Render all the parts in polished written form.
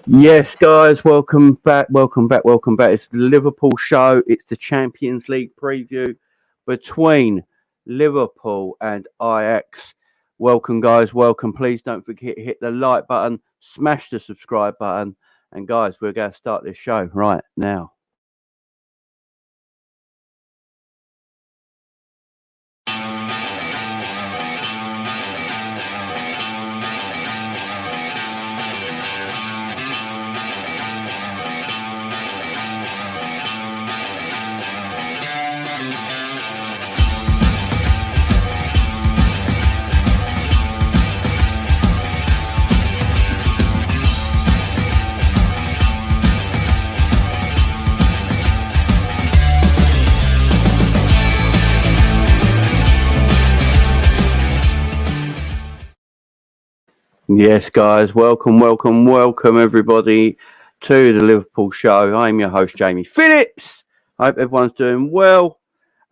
Yes, guys, welcome back, welcome back, welcome back. It's the Liverpool show. It's the Champions League preview between Liverpool and Ajax. Welcome, guys, welcome. Please don't forget hit the like button, smash the subscribe button, and guys, we're going to start this show right now. Yes, guys, welcome, everybody to the Liverpool show. I'm your host, Jamie Phillips. I hope everyone's doing well.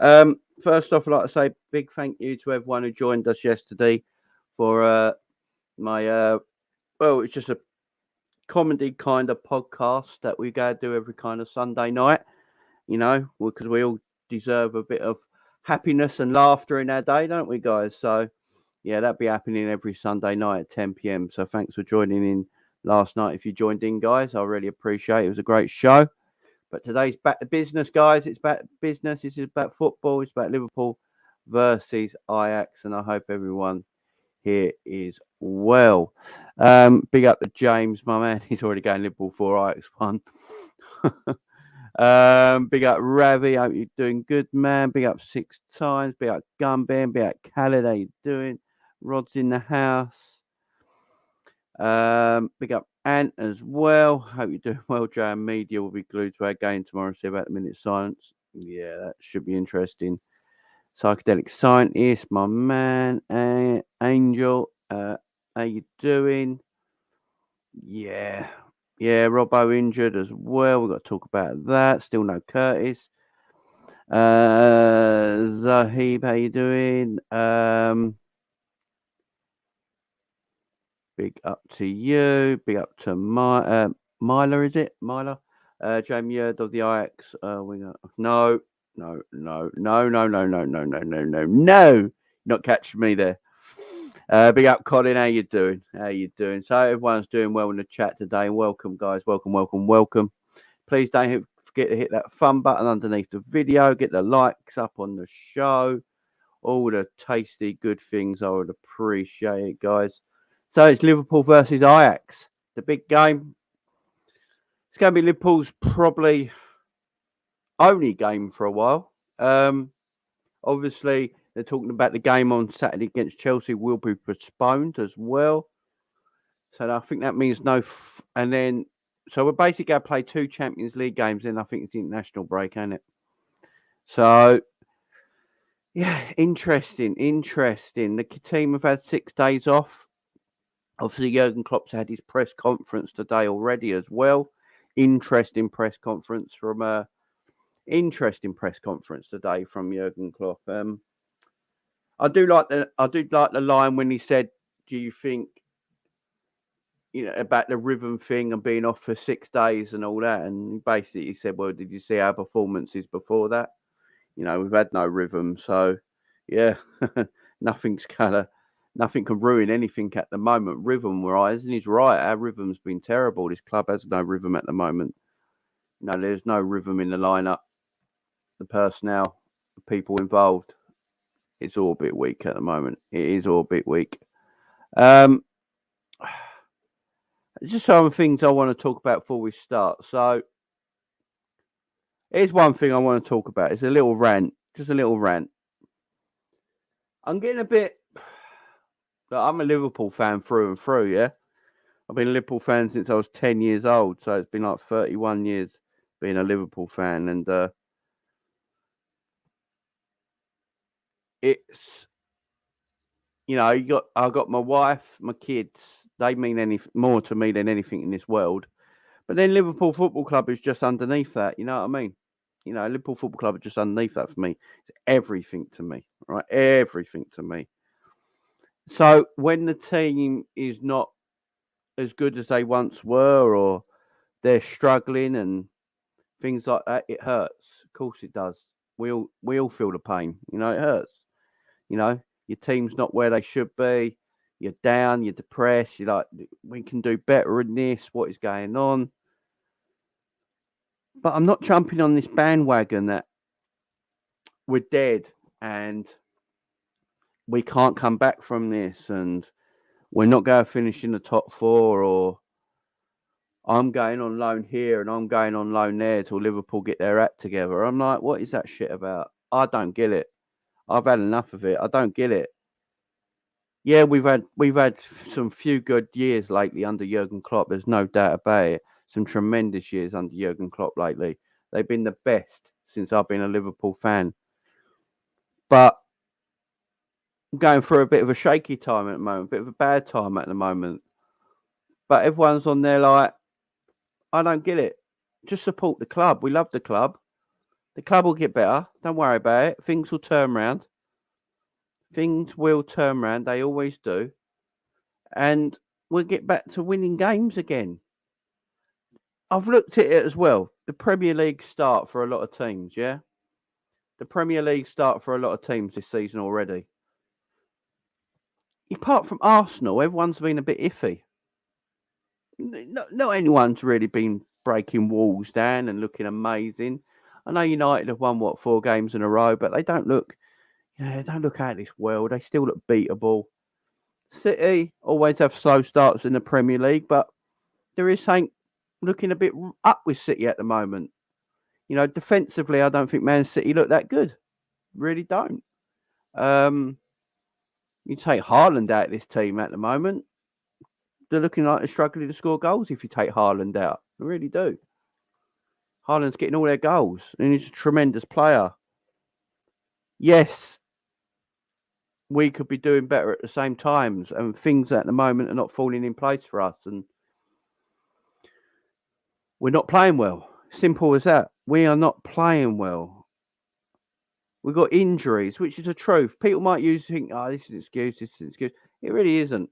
First off, I'd like to say big thank you to everyone who joined us yesterday for my, well, it's just a comedy kind of podcast that we go do every kind of Sunday night, because we all deserve a bit of happiness and laughter in our day, don't we, guys? So, yeah, that'll be happening every Sunday night at 10 p.m. So thanks for joining in last night. If you joined in, guys, I really appreciate it. It was a great show. But today's back to business, guys. It's back to business. This is about football. It's about Liverpool versus Ajax. And I hope everyone here is well. Big up to James, my man. He's already going Liverpool 4, Ajax 1. Big up Ravi. Hope you're doing good, man. Big up 6 times. Big up Gunbear. Big up Khaled. How you doing? Rod's in the house. Big up Ant as well. Hope you're doing well. JM Media will be glued to our game tomorrow. See about a minute silence. Yeah, that should be interesting. Psychedelic Scientist, my man. Angel, how you doing? Yeah. Yeah, Robbo injured as well. We've got to talk about that. Still no Curtis. Zahib, how you doing? Big up to you. Big up to Myla, is it? Myla? Jamie Yerd of the Ajax. We got no. Not catching me there. Big up, Colin. How you doing? So everyone's doing well in the chat today. Welcome, guys. Welcome. Please don't forget to hit that fun button underneath the video. Get the likes up on the show. All the tasty, good things. I would appreciate it, guys. So it's Liverpool versus Ajax, the big game. It's going to be Liverpool's probably only game for a while. Obviously, they're talking about the game on Saturday against Chelsea will be postponed as well. So I think that means no. And then, so we're basically going to play 2 Champions League games. Then I think it's international break, ain't it? So, yeah, interesting. The team have had 6 days off. Obviously, Jurgen Klopp's had his press conference today already as well. Interesting press conference today from Jurgen Klopp. I do like the line when he said, "Do you think, about the rhythm thing and being off for 6 days and all that?" And basically, he said, "Well, did you see our performances before that? We've had no rhythm, so yeah, nothing can ruin anything at the moment, rhythm-wise." And he's right. Our rhythm's been terrible. This club has no rhythm at the moment. There's no rhythm in the lineup, the personnel, the people involved. It's all a bit weak at the moment. It is all a bit weak. Just some things I want to talk about before we start. So, here's one thing I want to talk about. It's a little rant. Just a little rant. I'm getting a bit... I'm a Liverpool fan through and through, yeah? I've been a Liverpool fan since I was 10 years old. So, it's been like 31 years being a Liverpool fan. And it's... I got my wife, my kids. They mean more to me than anything in this world. But then Liverpool Football Club is just underneath that. You know what I mean? Liverpool Football Club is just underneath that for me. It's everything to me, right? Everything to me. So when the team is not as good as they once were, or they're struggling and things like that, it hurts. Of course it does. We all feel the pain. It hurts. Your team's not where they should be. You're down. You're depressed. You're like, we can do better in this. What is going on? But I'm not jumping on this bandwagon that we're dead and we can't come back from this, and we're not going to finish in the top four, or I'm going on loan here and I'm going on loan there till Liverpool get their act together. I'm like, what is that shit about? I don't get it. I've had enough of it. I don't get it. Yeah, we've had some few good years lately under Jurgen Klopp. There's no doubt about it. Some tremendous years under Jurgen Klopp lately. They've been the best since I've been a Liverpool fan. But I'm going through a bit of a shaky time at the moment, a bit of a bad time at the moment. But everyone's on there like, I don't get it. Just support the club. We love the club. The club will get better. Don't worry about it. Things will turn around. Things will turn around. They always do. And we'll get back to winning games again. I've looked at it as well. The Premier League start for a lot of teams, yeah? The Premier League start for a lot of teams this season already. Apart from Arsenal, everyone's been a bit iffy. Not anyone's really been breaking walls down and looking amazing. I know United have won 4 games in a row, but they don't look, they don't look out of this world. They still look beatable. City always have slow starts in the Premier League, but there is something looking a bit up with City at the moment. Defensively, I don't think Man City look that good. Really don't. You take Haaland out of this team at the moment, they're looking like they're struggling to score goals if you take Haaland out. They really do. Haaland's getting all their goals, and he's a tremendous player. Yes, we could be doing better at the same times, and things at the moment are not falling in place for us, and we're not playing well. Simple as that. We are not playing well. We've got injuries, which is the truth. People might think, oh, this is an excuse, this is an excuse. It really isn't.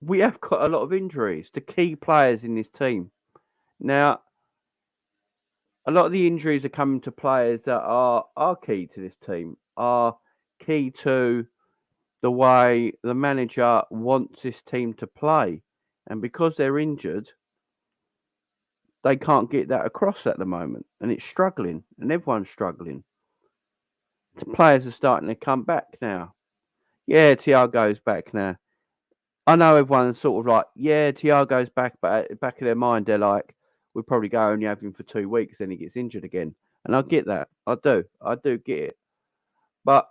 We have got a lot of injuries to key players in this team. Now, a lot of the injuries are coming to players that are key to this team, are key to the way the manager wants this team to play. And because they're injured, they can't get that across at the moment. And it's struggling, and everyone's struggling. The players are starting to come back now. Yeah, Thiago's back now. I know everyone's sort of like, yeah, Thiago's back, but at the back of their mind, they're like, we'll probably go only have him for 2 weeks, then he gets injured again. And I get that. I do get it. But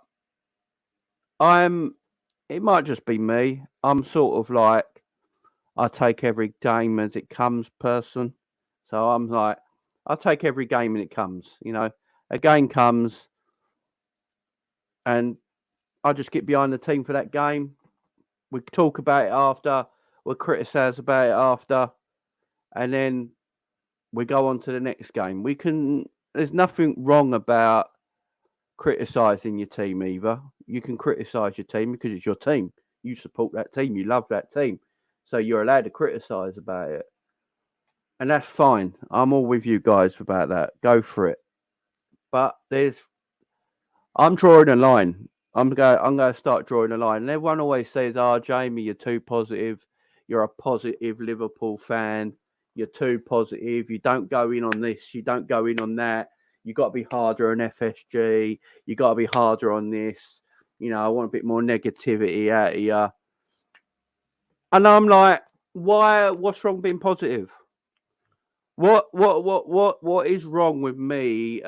it might just be me. I'm sort of like, I take every game as it comes person. So I'm like, I take every game when it comes. A game comes and I just get behind the team for that game. We talk about it after, we'll criticise about it after, and then we go on to the next game. There's nothing wrong about criticising your team either. You can criticise your team because it's your team. You support that team. You love that team. So you're allowed to criticise about it. And that's fine. I'm all with you guys about that. Go for it. But I'm drawing a line. I'm going to start drawing a line. And everyone always says, oh, Jamie, you're too positive. You're a positive Liverpool fan. You're too positive. You don't go in on this. You don't go in on that. You got to be harder on FSG. You got to be harder on this. I want a bit more negativity out of you. And I'm like, why? What's wrong being positive? What is wrong with me?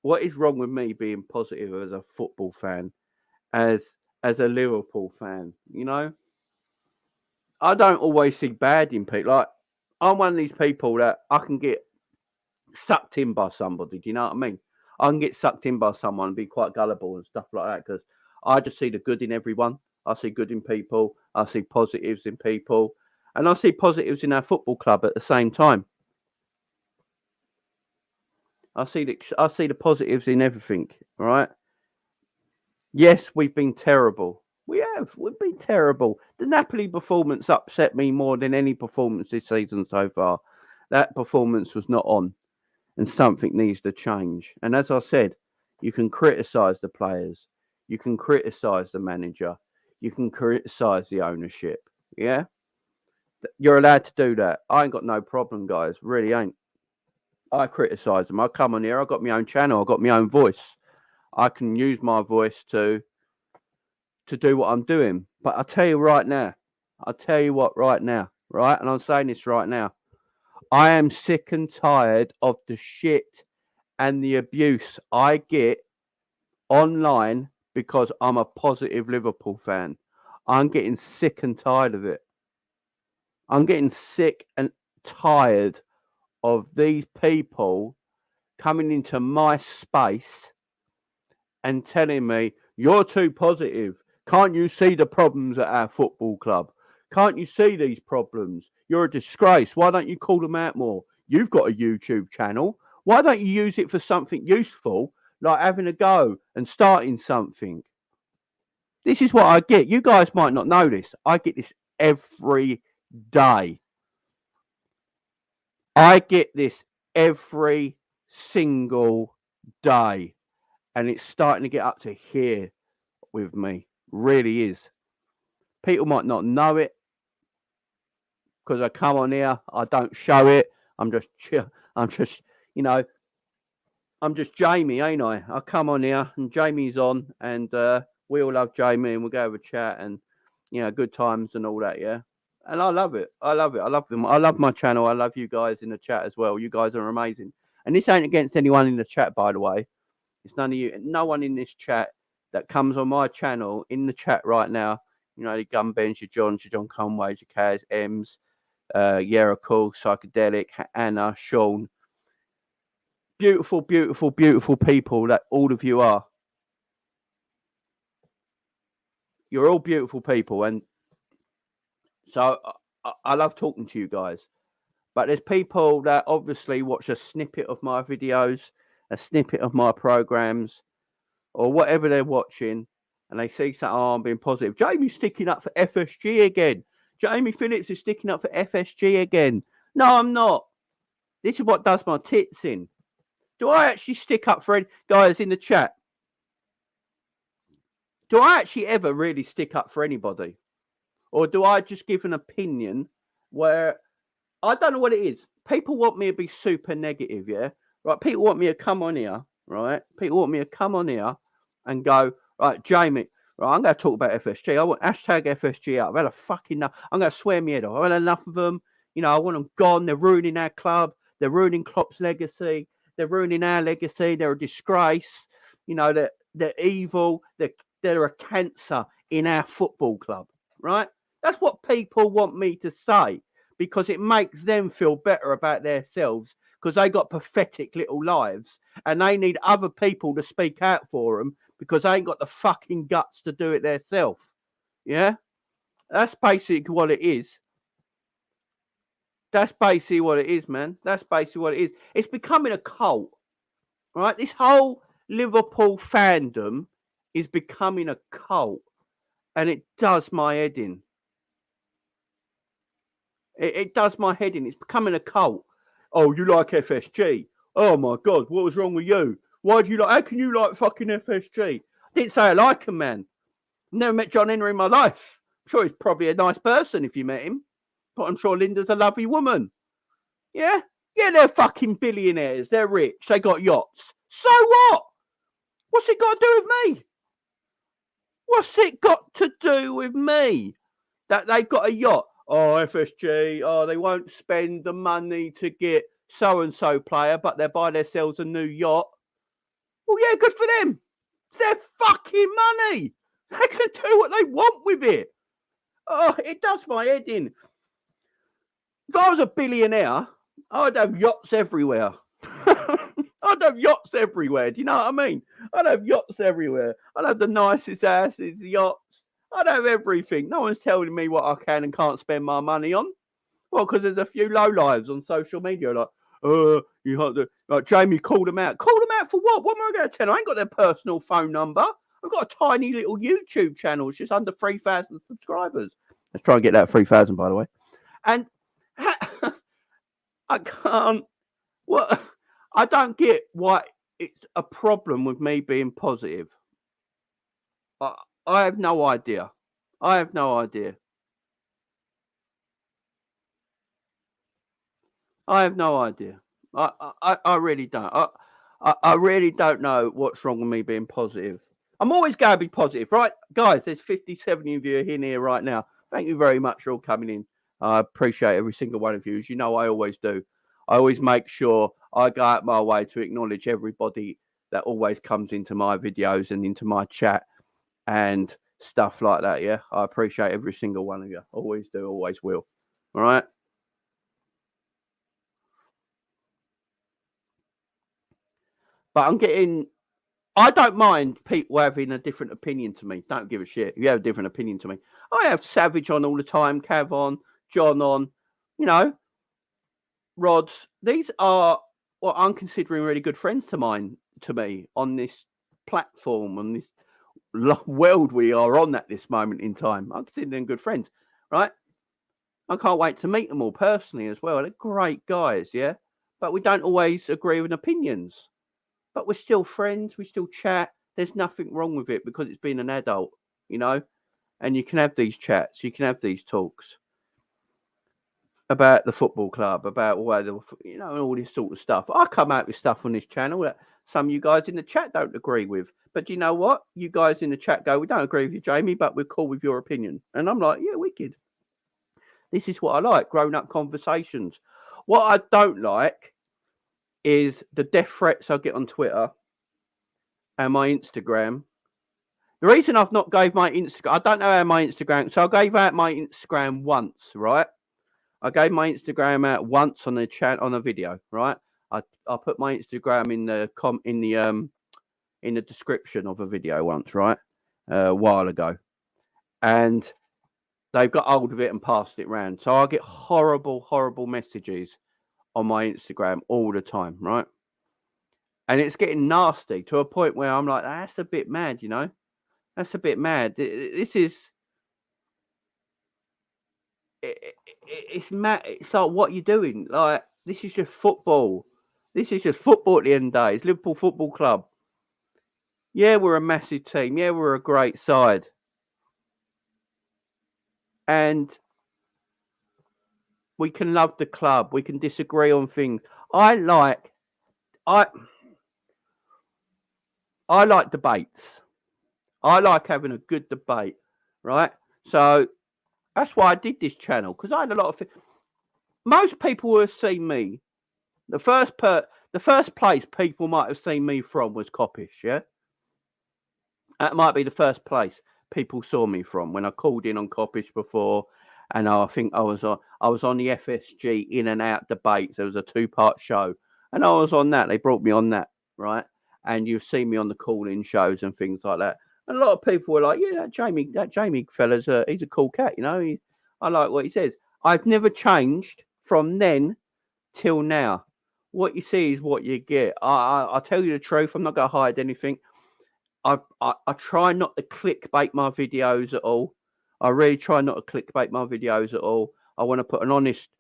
What is wrong with me being positive as a football fan, as a Liverpool fan? I don't always see bad in people. Like, I'm one of these people that I can get sucked in by somebody. Do you know what I mean? I can get sucked in by someone and be quite gullible and stuff like that because I just see the good in everyone. I see good in people. I see positives in people. And I see positives in our football club at the same time. I see the positives in everything, right? Yes, we've been terrible. We have. We've been terrible. The Napoli performance upset me more than any performance this season so far. That performance was not on, and something needs to change. And as I said, you can criticise the players, you can criticise the manager, you can criticise the ownership. Yeah, you're allowed to do that. I ain't got no problem, guys. Really ain't. I criticise them. I come on here. I got my own channel. I got my own voice. I can use my voice to do what I'm doing. But I tell you right now, I tell you what right now, right? And I'm saying this right now. I am sick and tired of the shit and the abuse I get online because I'm a positive Liverpool fan. I'm getting sick and tired of it. I'm getting sick and tired of these people coming into my space and telling me, you're too positive. Can't you see the problems at our football club? Can't you see these problems? You're a disgrace. Why don't you call them out more? You've got a YouTube channel. Why don't you use it for something useful, like having a go and starting something? This is what I get. You guys might not know this. I get this every day. I get this every single day. And it's starting to get up to here with me. Really is. People might not know it because I come on here. I don't show it. I'm just, you know, I'm just Jamie, ain't I? I come on here and Jamie's on, and we all love Jamie, and we'll go have a chat and, good times and all that, yeah. And I love it. I love it. I love them. I love my channel. I love you guys in the chat as well. You guys are amazing. And this ain't against anyone in the chat, by the way. It's none of you. No one in this chat that comes on my channel in the chat right now. The Gunbens, your Johns, your John Conways, your Kaz, Ems, Yera Cool, Psychedelic, Anna, Sean. Beautiful, beautiful, beautiful people that all of you are. You're all beautiful people. And so I love talking to you guys. But there's people that obviously watch a snippet of my videos, a snippet of my programs, or whatever they're watching, and they see something, I'm being positive. Jamie's sticking up for FSG again. Jamie Phillips is sticking up for FSG again. No, I'm not. This is what does my tits in. Do I actually stick up for any guys in the chat? Do I actually ever really stick up for anybody? Or do I just give an opinion where I don't know what it is? People want me to be super negative, yeah? Right? People want me to come on here, right? People want me to come on here and go, right, Jamie, right, I'm going to talk about FSG. I want hashtag FSG out. I've had a fucking enough. I'm going to swear me head off. I've had enough of them. I want them gone. They're ruining our club. They're ruining Klopp's legacy. They're ruining our legacy. They're a disgrace. They're evil. They're a cancer in our football club, right? That's what people want me to say because it makes them feel better about themselves because they got pathetic little lives and they need other people to speak out for them because they ain't got the fucking guts to do it themselves. Yeah? That's basically what it is. That's basically what it is, man. That's basically what it is. It's becoming a cult, right? This whole Liverpool fandom is becoming a cult and it does my head in. It does my head in. It's becoming a cult. Oh, you like FSG? Oh my God, what was wrong with you? Why do you like? How can you like fucking FSG? I didn't say I like him, man. Never met John Henry in my life. I'm sure he's probably a nice person if you met him, but I'm sure Linda's a lovely woman. Yeah, they're fucking billionaires. They're rich. They got yachts. So what? What's it got to do with me? What's it got to do with me that they've got a yacht? Oh, FSG, they won't spend the money to get so-and-so player, but they'll buy themselves a new yacht. Well, yeah, good for them. It's their fucking money. They can do what they want with it. Oh, it does my head in. If I was a billionaire, I'd have yachts everywhere. I'd have yachts everywhere. Do you know what I mean? I'd have yachts everywhere. I'd have the nicest houses, yachts. I'd have everything. No one's telling me what I can and can't spend my money on. Well, because there's a few lowlives on social media like, you have to, like, Jamie, call them out. Call them out for what? What am I going to tell them? I ain't got their personal phone number. I've got a tiny little YouTube channel. It's just under 3,000 subscribers. Let's try and get that 3,000, by the way. And I can't. Well, I don't get why it's a problem with me being positive. I have no idea. I have no idea. I have no idea. I really don't. I really don't know what's wrong with me being positive. I'm always going to be positive, right? Guys, there's 57 of you in here right now. Thank you very much for all coming in. I appreciate every single one of you. As you know, I always do. I always make sure I go out my way to acknowledge everybody that always comes into my videos and into my chat and stuff like that, yeah? I appreciate every single one of you. Always do, always will. All right? But I don't mind people having a different opinion to me. Don't give a shit if you have a different opinion to me. I have Savage on all the time, Cav on, John on, you know, Rods. These are what I'm considering really good friends to me on this platform, on this world we are on at this moment in time. I'm considering them good friends, right? I can't wait to meet them all personally as well. They're great guys, yeah? But we don't always agree with opinions. But we're still friends. We still chat. There's nothing wrong with it because it's been an adult, you know? And you can have these chats. You can have these talks about the football club, about all this sort of stuff. I come out with stuff on this channel that some of you guys in the chat don't agree with. But you know what? You guys in the chat go, we don't agree with you, Jamie, but we're cool with your opinion. And I'm like, yeah, wicked. This is what I like, grown-up conversations. What I don't like is the death threats I get on Twitter and my Instagram. The reason I've not gave my Instagram, I don't know how my Instagram, so I gave out my Instagram once, right? I gave my Instagram out once on the chat on a video, right? I put my Instagram in the description of a video once, right? A while ago. And they've got hold of it and passed it around. So I get horrible, horrible messages on my Instagram all the time, right? And it's getting nasty to a point where I'm like, that's a bit mad, you know? That's a bit mad. This is... It's mad. It's like, what are you doing? Like, this is just football. This is just football at the end of the day. It's Liverpool Football Club. Yeah, we're a massive team. Yeah, we're a great side. And we can love the club. We can disagree on things. I like debates. I like having a good debate, right? So that's why I did this channel, because I had a lot of... Most people who have seen me, the first place people might have seen me from was Coppish, yeah? That might be the first place people saw me from when I called in on Coppish before, and I think I was on the FSG in and out debates. There was a 2-part show, and I was on that. They brought me on that, right? And you've seen me on the call-in shows and things like that. And a lot of people were like, "Yeah, that Jamie fella's he's a cool cat, you know. I like what he says." I've never changed from then till now. What you see is what you get. I tell you the truth. I'm not going to hide anything. I try not to clickbait my videos at all. I really try not to clickbait my videos at all. I want to put an honest,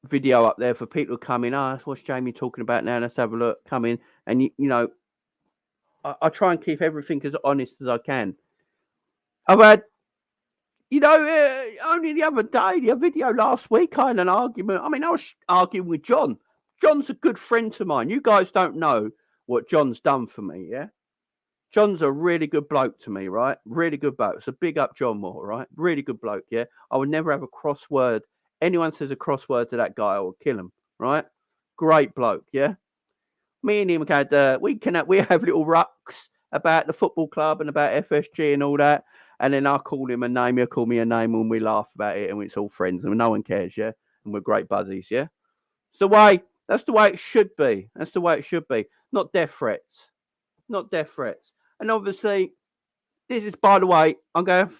video up there for people to come in. What's Jamie talking about now? Let's have a look. Come in. And, I try and keep everything as honest as I can. I've had, only the other day, the video last week, I had an argument. I mean, I was arguing with John. John's a good friend to mine. You guys don't know what John's done for me, yeah? John's a really good bloke to me, right? Really good bloke. So big up John Moore, right? Really good bloke, yeah? I would never have a crossword. Anyone says a crossword to that guy, I will kill him, right? Great bloke, yeah? Me and him we have little rucks about the football club and about FSG and all that. And then I call him a name, he'll call me a name, and we laugh about it, and it's all friends, and no one cares, yeah? And we're great buddies, yeah? That's the way it should be. That's the way it should be. Not death threats. Not death threats. And obviously, this is, by the way, I'm going to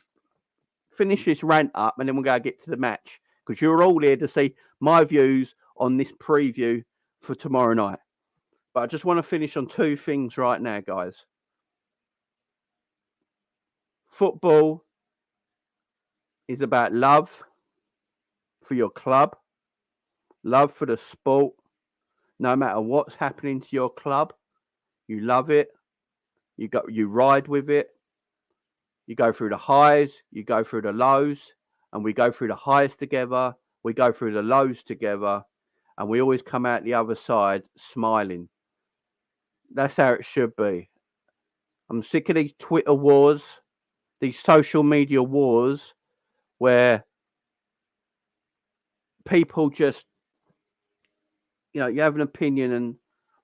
finish this rant up, and then we're going to get to the match, because you're all here to see my views on this preview for tomorrow night. But I just want to finish on 2 things right now, guys. Football is about love for your club, love for the sport. No matter what's happening to your club, you love it. You ride with it. You go through the highs, you go through the lows, and we go through the highs together. We go through the lows together, and we always come out the other side smiling. That's how it should be. I'm sick of these Twitter wars, these social media wars, where people just, you have an opinion and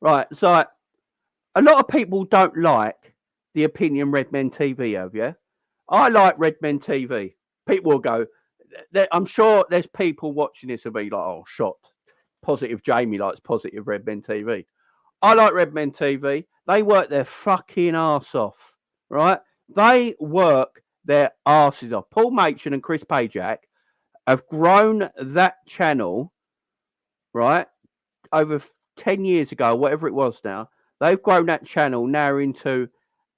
right. It's like a lot of people don't like the opinion Red Men TV have. Yeah, I like Red Men TV. People will go. I'm sure there's people watching this will be like, "Oh, shot." Positive Jamie likes positive Red Men TV. I like Red Men TV. They work their fucking arse off, right? They work their arses off. Paul Machin and Chris Pajak have grown that channel, right, over 10 years ago, whatever it was now. They've grown that channel now into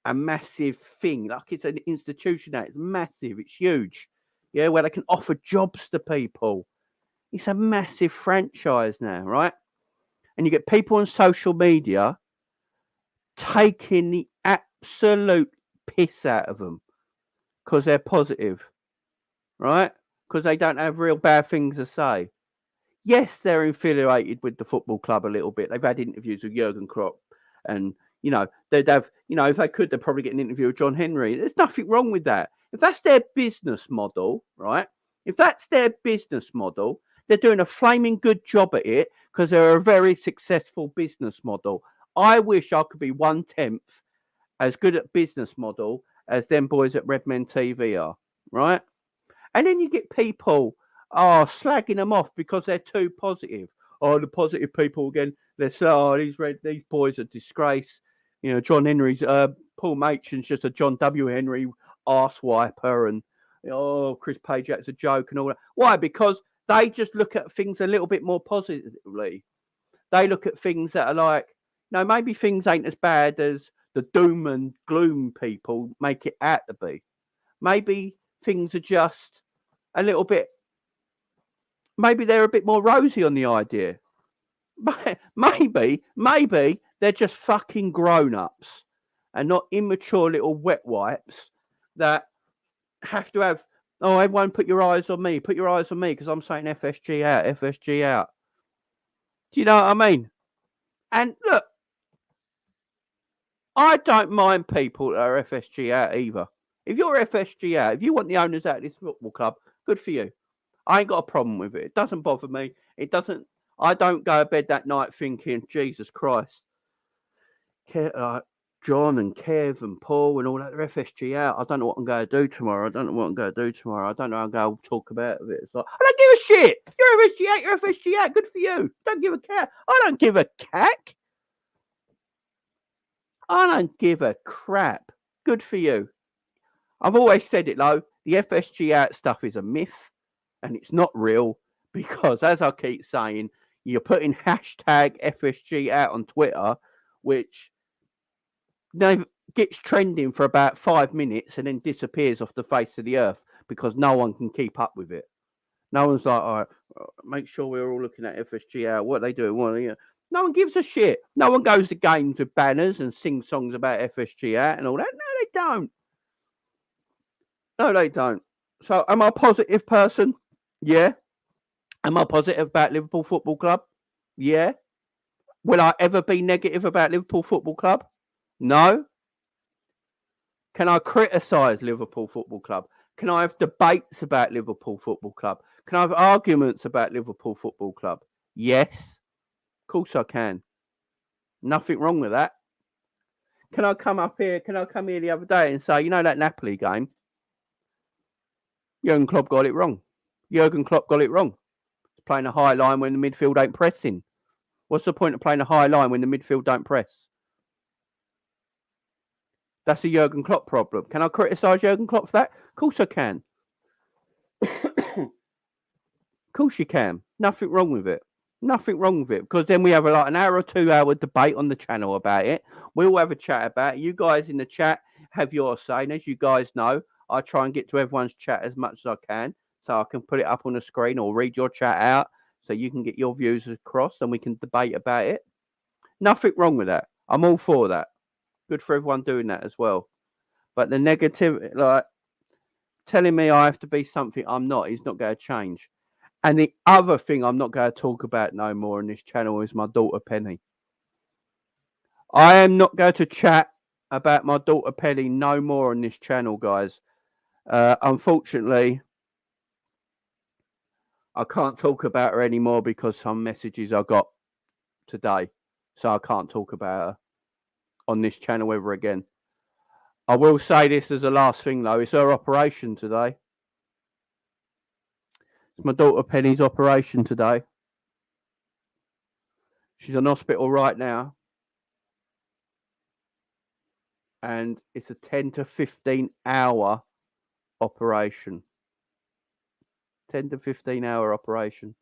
a massive thing. Like it's an institution now. It's massive. It's huge. Yeah, where they can offer jobs to people. It's a massive franchise now, right? And you get people on social media taking the absolute piss out of them because they're positive, right? Because they don't have real bad things to say. Yes, they're affiliated with the football club a little bit. They've had interviews with Jurgen Klopp, and they'd have, if they could, they'd probably get an interview with John Henry. There's nothing wrong with that. If that's their business model, right? If that's their business model, they're doing a flaming good job at it because they're a very successful business model. I wish I could be 1/10 as good at business model as them boys at Red Men TV are, right? And then you get people slagging them off because they're too positive. Oh, the positive people again. They say, these boys are disgrace. John Henry's Paul Machin's just a John W. Henry arse wiper, and Chris Pajak's a joke and all that. Why? Because they just look at things a little bit more positively. They look at things that are like, maybe things ain't as bad as the doom and gloom people make it out to be. Maybe things are just a little bit, maybe they're a bit more rosy on the idea. Maybe they're just fucking grown-ups and not immature little wet wipes that have to have, everyone put your eyes on me because I'm saying FSG out. Do you know what I mean? And look, I don't mind people that are FSG out either. If you're FSG out, if you want the owners out of this football club, good for you. I ain't got a problem with it. It doesn't bother me. I don't go to bed that night thinking, Jesus Christ, John and Kev and Paul and all that, they're FSG out. I don't know what I'm going to do tomorrow. I don't know how I'm going to talk about it. It's like, I don't give a shit. You're FSG out. Good for you. Don't give a cat. I don't give a cack. I don't give a crap. Good for you. I've always said it, though. The FSG out stuff is a myth and it's not real because, as I keep saying, you're putting hashtag FSG out on Twitter, which gets trending for about 5 minutes and then disappears off the face of the earth because no one can keep up with it. No one's like, all right, make sure we're all looking at FSG out. What are they doing? No one gives a shit. No one goes to games with banners and sings songs about FSG out and all that. No, they don't. No, they don't. So, am I a positive person? Yeah. Am I positive about Liverpool Football Club? Yeah. Will I ever be negative about Liverpool Football Club? No. Can I criticise Liverpool Football Club? Can I have debates about Liverpool Football Club? Can I have arguments about Liverpool Football Club? Yes. Of course I can. Nothing wrong with that. Can I come here the other day and say, that Napoli game? Jurgen Klopp got it wrong. It's playing a high line when the midfield ain't pressing. What's the point of playing a high line when the midfield don't press? That's a Jurgen Klopp problem. Can I criticise Jurgen Klopp for that? Of course I can. Of course you can. Nothing wrong with it. Because then we have like an hour or 2 hour debate on the channel about it. We'll have a chat about it. You guys in the chat have your say. And as you guys know, I try and get to everyone's chat as much as I can, so I can put it up on the screen or read your chat out, so you can get your views across and we can debate about it. Nothing wrong with that. I'm all for that. Good for everyone doing that as well. But the negative, like telling me I have to be something I'm not, is not going to change. And the other thing I'm not going to talk about no more on this channel is my daughter Penny. I am not going to chat about my daughter Penny no more on this channel, guys. Unfortunately, I can't talk about her anymore because some messages I got today. So I can't talk about her on this channel ever again. I will say this as a last thing, though. It's her operation today. It's my daughter Penny's operation today. She's in hospital right now. And it's a 10 to 15 hour operation. 10 to 15 hour operation.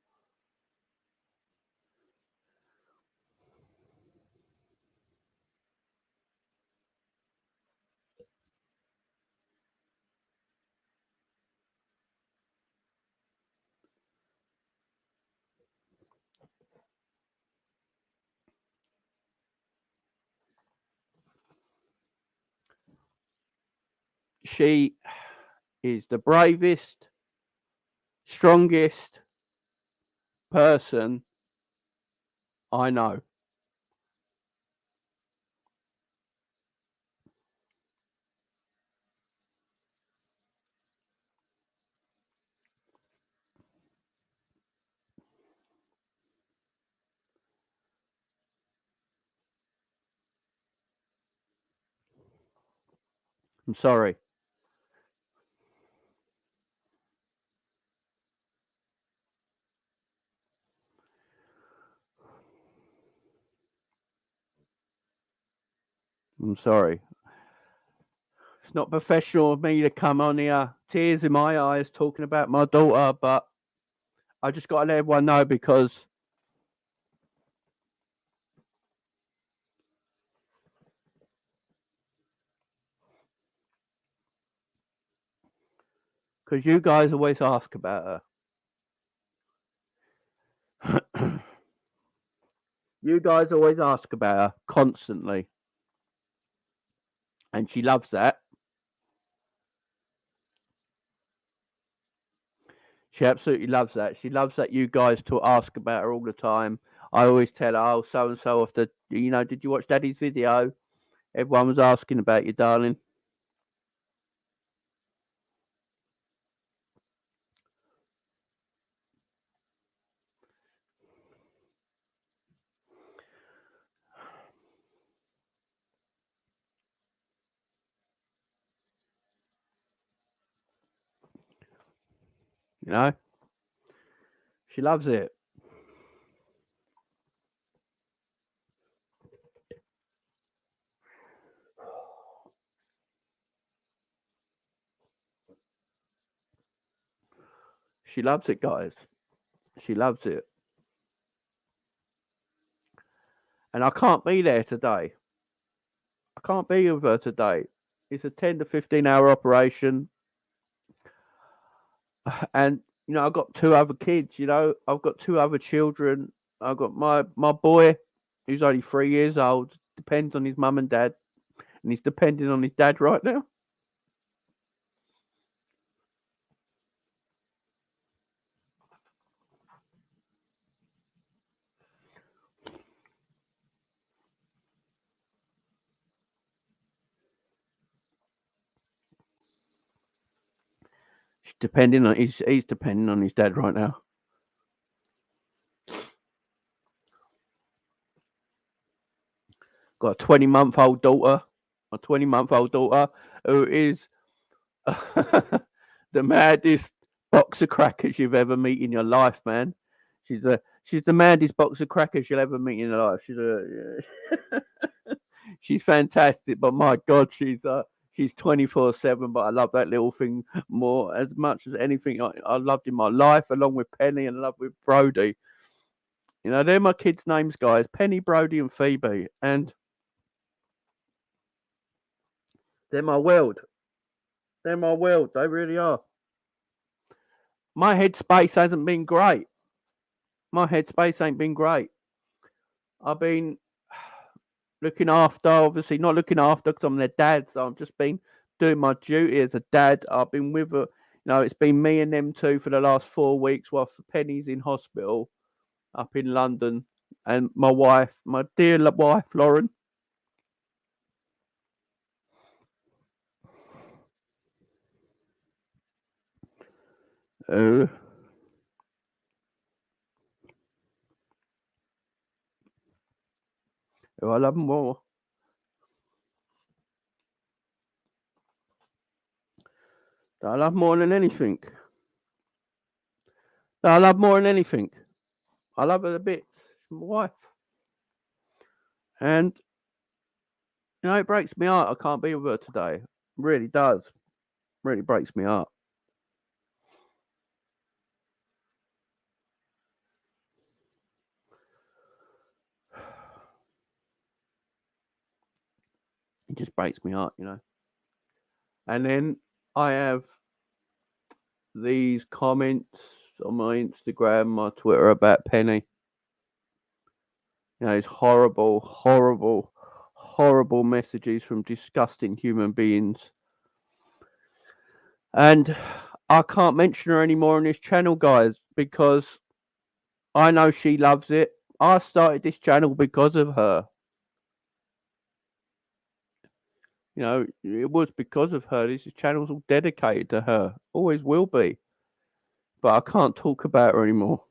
She is the bravest, strongest person I know. I'm sorry. I'm sorry. It's not professional of me to come on here, tears in my eyes, talking about my daughter, but I just got to let everyone know because you guys always ask about her. You guys always ask about her constantly. And she loves that. She absolutely loves that. She loves that you guys to ask about her all the time. I always tell her, oh, so and so off the, did you watch Daddy's video? Everyone was asking about you, darling. You know? She loves it. She loves it, guys. She loves it. And I can't be there today. I can't be with her today. It's a 10 to 15 hour operation. And, I've got two other kids, I've got two other children. I've got my boy, who's only 3 years old, depends on his mum and dad. And he's depending on his dad right now. He's depending on his dad right now. Got a 20-month-old daughter. A 20-month-old daughter who is the maddest box of crackers you've ever met in your life, man. She's the maddest box of crackers you'll ever meet in your life. She's fantastic, but my God, she's 24/7. But I love that little thing more as much as anything I loved in my life, along with Penny and love with Brody. They're my kids' names, guys. Penny, Brody, and Phoebe, and they're my world. They're my world. They really are. My headspace hasn't been great. My headspace ain't been great. I've been looking after, obviously not looking after because I'm their dad. So I've just been doing my duty as a dad. I've been with her. It's been me and them two for the last 4 weeks whilst Penny's in hospital up in London. And my wife, my dear wife, Lauren. Uh, who I love more. I love more than anything. I love more than anything. I love her a bit. My wife. And, it breaks me heart. I can't be with her today. It really does. Really breaks me heart. It just breaks me heart. And then I have these comments on my Instagram, my Twitter about Penny. It's horrible, horrible, horrible messages from disgusting human beings. And I can't mention her anymore on this channel, guys, because I know she loves it. I started this channel because of her. It was because of her. This channel's all dedicated to her. Always will be. But I can't talk about her anymore.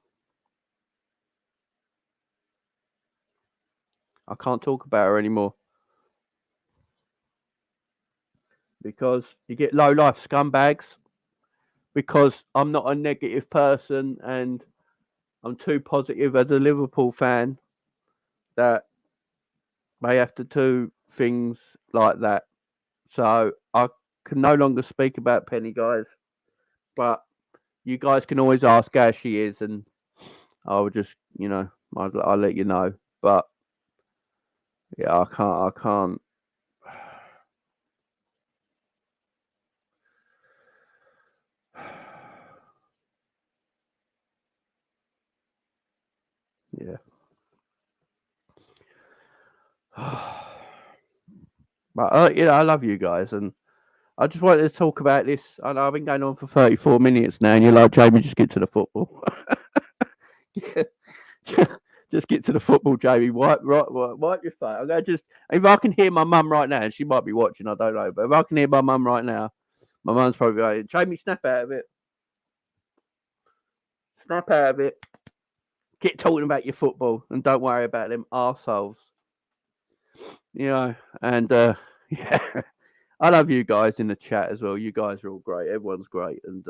I can't talk about her anymore. Because you get low life scumbags. Because I'm not a negative person and I'm too positive as a Liverpool fan that they have to do things like that. So I can no longer speak about Penny, guys. But you guys can always ask how she is, and I'll just, I'll let you know. But yeah, I can't. Yeah. But I love you guys, and I just wanted to talk about this. I know I've been going on for 34 minutes now, and you're like, Jamie, just get to the football. Just get to the football, Jamie. Wipe your face. I'm gonna just if I can hear my mum right now, and she might be watching, I don't know, but if I can hear my mum right now, my mum's probably going, Jamie, snap out of it. Snap out of it. Get talking about your football and don't worry about them arseholes. And yeah. I love you guys in the chat as well. You guys are all great. Everyone's great. And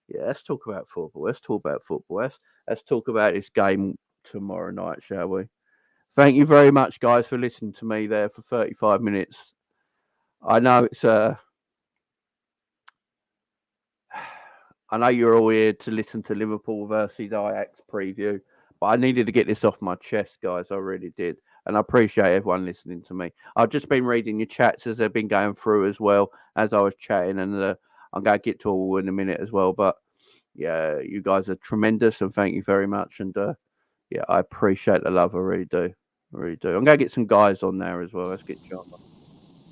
yeah, let's talk about football. Let's talk about football. Let's talk about this game tomorrow night, shall we? Thank you very much, guys, for listening to me there for 35 minutes. I know it's I know you're all here to listen to Liverpool versus Ajax preview, but I needed to get this off my chest, guys. I really did. And I appreciate everyone listening to me. I've just been reading your chats as they've been going through as well as I was chatting, and I'm going to get to all in a minute as well. But yeah, you guys are tremendous, and thank you very much. And yeah, I appreciate the love. I really do. I really do. I'm going to get some guys on there as well. Let's get John on.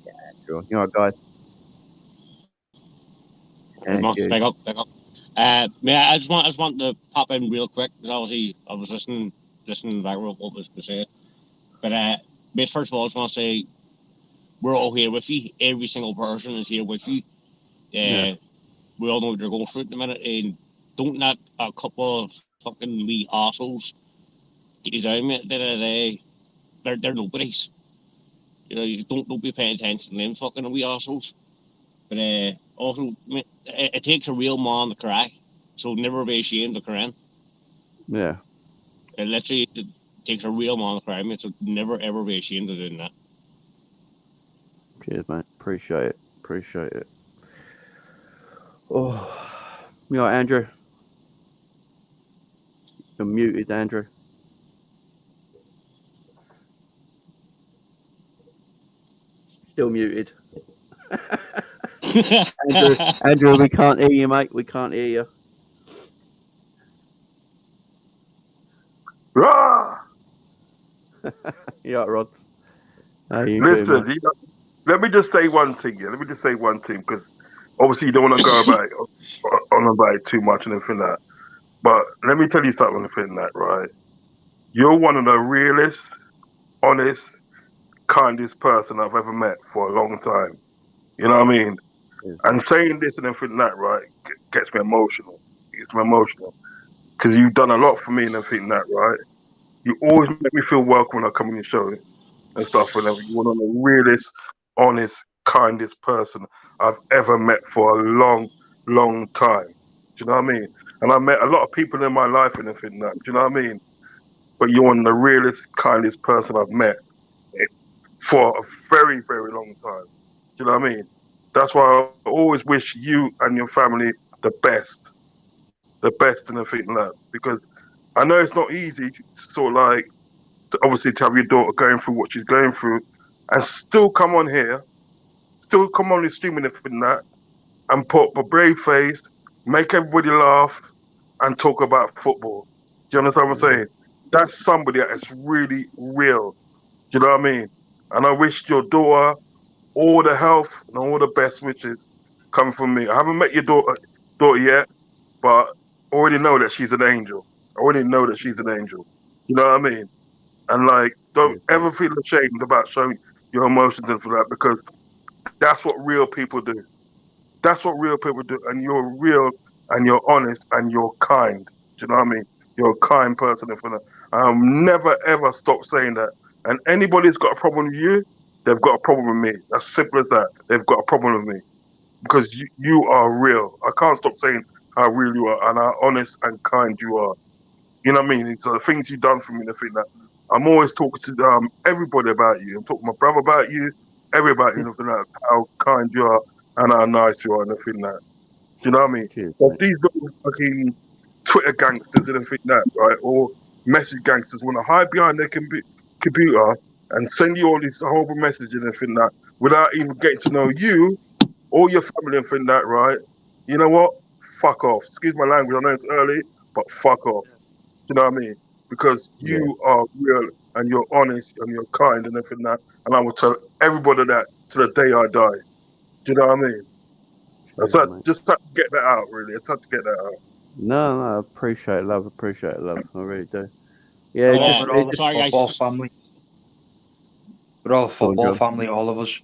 Yeah, sure. You know what, guys? Very Thank much. you. Big up, big up. I just want to pop in real quick because obviously I was listening back what was to say. But mate, first of all, I just want to say we're all here with you. Every single person is here with you. Yeah. We all know what you're going through at the minute, and don't let a couple of fucking wee assholes get you down, mate. At the end of the day, they're nobodies. You don't be paying attention to them fucking wee assholes. But also, it takes a real man to cry, so never be ashamed of crying. Yeah. It literally takes a real man to cry, mate, so never ever be ashamed of doing that. Cheers, mate. Appreciate it. Appreciate it. Oh, Andrew. You're muted, Andrew. Still muted. Andrew, we can't hear you, mate. We can't hear you. Rah! You all right, Rod? How you Listen, doing, let me just say one thing. Yeah, let me just say one thing because obviously you don't want to go about it, on about it too much and everything like that. But let me tell you something, everything that right. You're one of the realest, honest, kindest person I've ever met for a long time. You know what I mean? mate? And saying this and everything that right gets me emotional. Gets me emotional because you've done a lot for me and everything that right. You always make me feel welcome when I come on your show and stuff. And everything. You're one of the realest, honest, kindest person I've ever met for a long, long time. Do you know what I mean? And I met a lot of people in my life and everything that. Do you know what I mean? But you're one of the realest, kindest person I've met for a very, very long time. Do you know what I mean? That's why I always wish you and your family the best and everything like that. Because I know it's not easy to sort of like obviously to have your daughter going through what she's going through and still come on here, still come on the stream and everything like that and put up a brave face, make everybody laugh and talk about football. Do you understand what I'm saying? That's somebody that is really real. Do you know what I mean? And I wish your daughter all the health and all the best wishes come from me. I haven't met your daughter yet, but I already know that she's an angel. I already know that she's an angel. You know what I mean? And like, don't Cheers, mate. ever feel ashamed about showing your emotions and for that because that's what real people do. That's what real people do. And you're real and you're honest and you're kind. Do you know what I mean? You're a kind person and for that. I'll never ever stop saying that. And anybody who's got a problem with you, they've got a problem with me. As simple as that. They've got a problem with me because you are real. I can't stop saying how real you are and how honest and kind you are. You know what I mean? So the things you've done for me, the thing that I'm always talking to everybody about you. I'm talking to my brother about you, everybody, and everything that how kind you are and how nice you are, and everything that. Do you know what I mean? Cheers, But if mate. these little fucking Twitter gangsters and everything that, right, or message gangsters want to hide behind their computer and send you all these horrible messages and everything that without even getting to know you or your family and everything that, right? You know what? Fuck off. Excuse my language. I know it's early, but fuck off. You know what I mean? Because Yeah, you are real and you're honest and you're kind and everything that. And I will tell everybody that to the day I die. Do you know what I mean? cheers, So I mate. just had to get that out, really. I had to get that out. No, I appreciate love. Appreciate love. I really do. Yeah, You it know what? just, uh, We're it all a just. sorry, football guys. family. We're all a Go on, football John. family, all of us.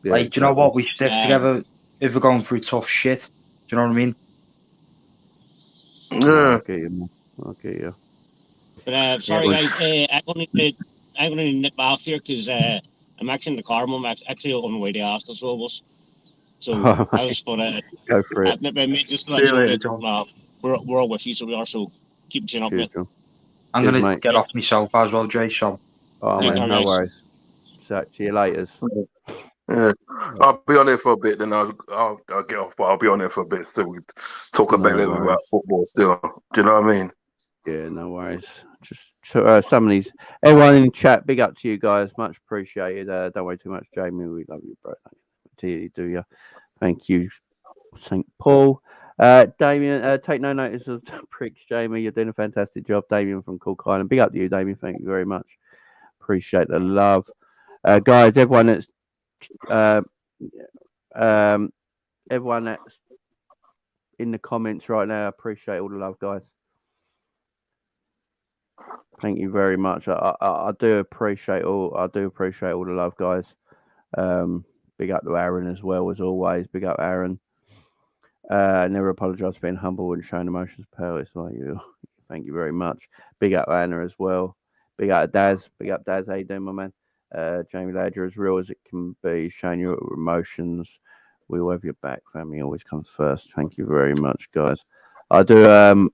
Yeah, Like, do you know exactly. what? We stick Um, together if we're going through tough shit. Do you know what I mean? No, I Yeah. get you, man. I get you. but Yeah, sorry, Well, man. guys. I'm gonna nip off here because I'm actually in the car. I'm actually on the way to Aston, so I was. So oh, I mate, just thought go for it. maybe just to See let you you know later, that John. we're all with you, so we are. So keep chin up, Cheers, mate. John. I'm Cheers, gonna mate. get Yeah, off myself as well, Jay. So Oh, see you man, all later. no right, guys. worries. So, see you later. Yeah. I'll be on there for a bit, then I'll get off, but I'll be on there for a bit still. We talk a bit, a No little bit worries. about football still. Do you know what I mean? Yeah, no worries. Just so, some of these, everyone in the chat, big up to you guys. Much appreciated. Don't worry too much, Jamie. We love you, bro. Do you? Thank you, St. Paul. Damien, take no notice of pricks, Jamie. You're doing a fantastic job, Damien from Cook Island. Big up to you, Damien. Thank you very much. Appreciate the love, guys. Uh, um, everyone that's in the comments right now. I appreciate all the love, guys. Thank you very much. I do appreciate all. I do appreciate all the love, guys. Um, big up to Aaron as well as always. Big up Aaron. Never apologise for being humble and showing emotions. Pal, it's like you. Thank you very much. Big up Anna as well. Big up Daz. Big up Daz. How you doing, my man? Jamie Ladger, as real as it can be, showing your emotions. We will have your back. Family always comes first. Thank you very much, guys. I do.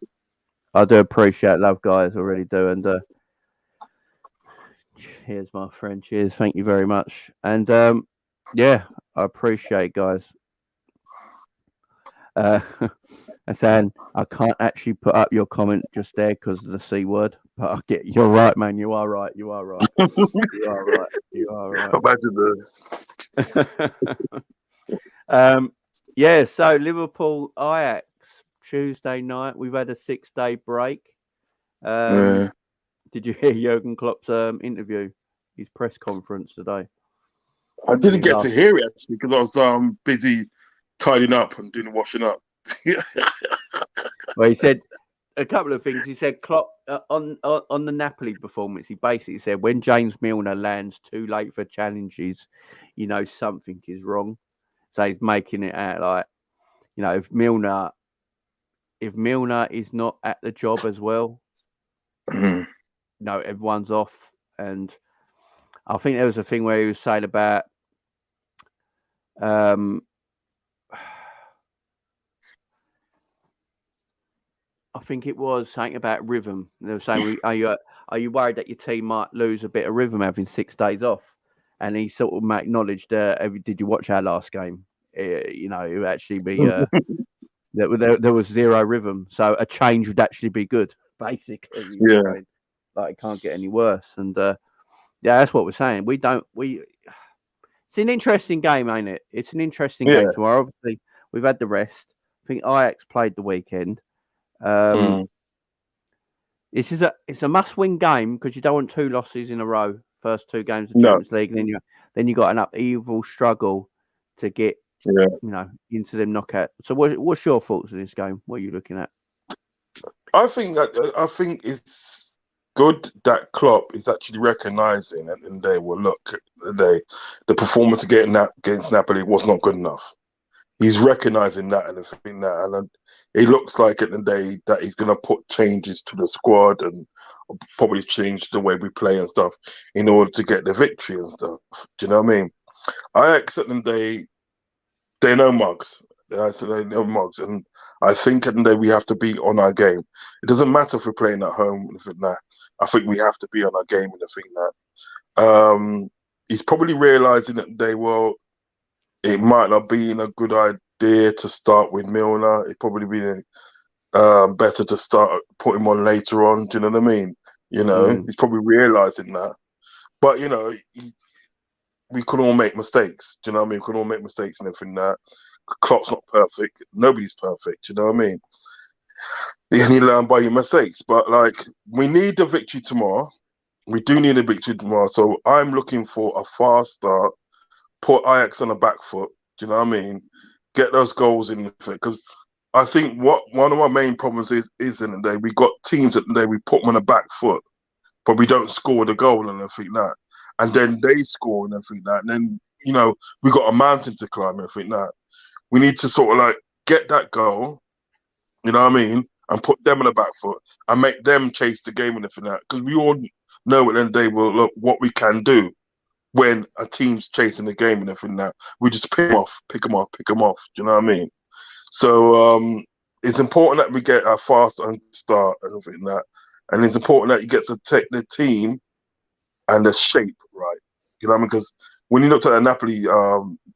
I do appreciate love, guys. I really do. And cheers, my friend. Cheers. Thank you very much. And yeah, I appreciate, guys. Uh, and saying I can't actually put up your comment just there because of the C word. But I get you're right, man. You are right. You are right. You are right. You are right. Imagine the Yeah, so Liverpool Ajax Tuesday night. We've had a 6-day break. Yeah. Did you hear Jurgen Klopp's interview, his press conference today? I didn't He's get to asked, hear it actually because I was busy tidying up and doing the washing up. well, he said a couple of things. He said Klopp on the Napoli performance. He basically said when James Milner lands too late for challenges, you know something is wrong. So he's making it out like, you know, if Milner is not at the job as well, Mhm. no, everyone's off. And I think there was a thing where he was saying about I think it was something about rhythm. They were saying, are you worried that your team might lose a bit of rhythm having 6 days off? And he sort of acknowledged, did you watch our last game? You know, it would actually be there was zero rhythm, so a change would actually be good. Basically, he was Yeah, saying, like, it can't get any worse. And yeah, that's what we're saying. It's an interesting game, ain't it? It's an interesting yeah. game tomorrow. Obviously, we've had the rest. I think Ajax played the weekend. Mm. It's a must-win game because you don't want 2 losses in a row. First 2 games of No, Champions League, and then you got an upheaval struggle to get yeah. into them knockout. So what's your thoughts on this game? What are you looking at? I think it's good that Klopp is actually recognising at the end of the day. Well, look, at the day, the performance against Napoli was not good enough. He's recognising that, and I think that, and it looks like at the day that he's going to put changes to the squad and probably change the way we play and stuff in order to get the victory and stuff. Do you know what I mean? Ajax at the day, they know mugs. So they know mugs, and I think at the day we have to be on our game. It doesn't matter if we're playing at home and think that. I think we have to be on our game and think that. He's probably realising that it might not be a good idea to start with Milner. It probably be better to start put him on later on. Do you know what I mean? He's probably realising that. But we could all make mistakes. Do you know what I mean? We could all make mistakes and everything that. Klopp's not perfect. Nobody's perfect. You know what I mean? And you learn by your mistakes. But like, we need the victory tomorrow. We do need a victory tomorrow. So I'm looking for a fast start. Put Ajax on the back foot. Do you know what I mean? Get those goals in because I think one of our main problems is in the day we got teams that the day we put them on the back foot, but we don't score the goal and everything that. And then they score and everything that. And then we got a mountain to climb and everything that. We need to sort of like get that goal, you know what I mean, and put them on the back foot and make them chase the game and everything that. Because we all know at the end of the day, well, look what we can do when a team's chasing the game and everything that. We just pick them off. Do you know what I mean? So it's important that we get a fast start and everything that. And it's important that you get to take the team and the shape right. You know what I mean? Because when you looked at the Napoli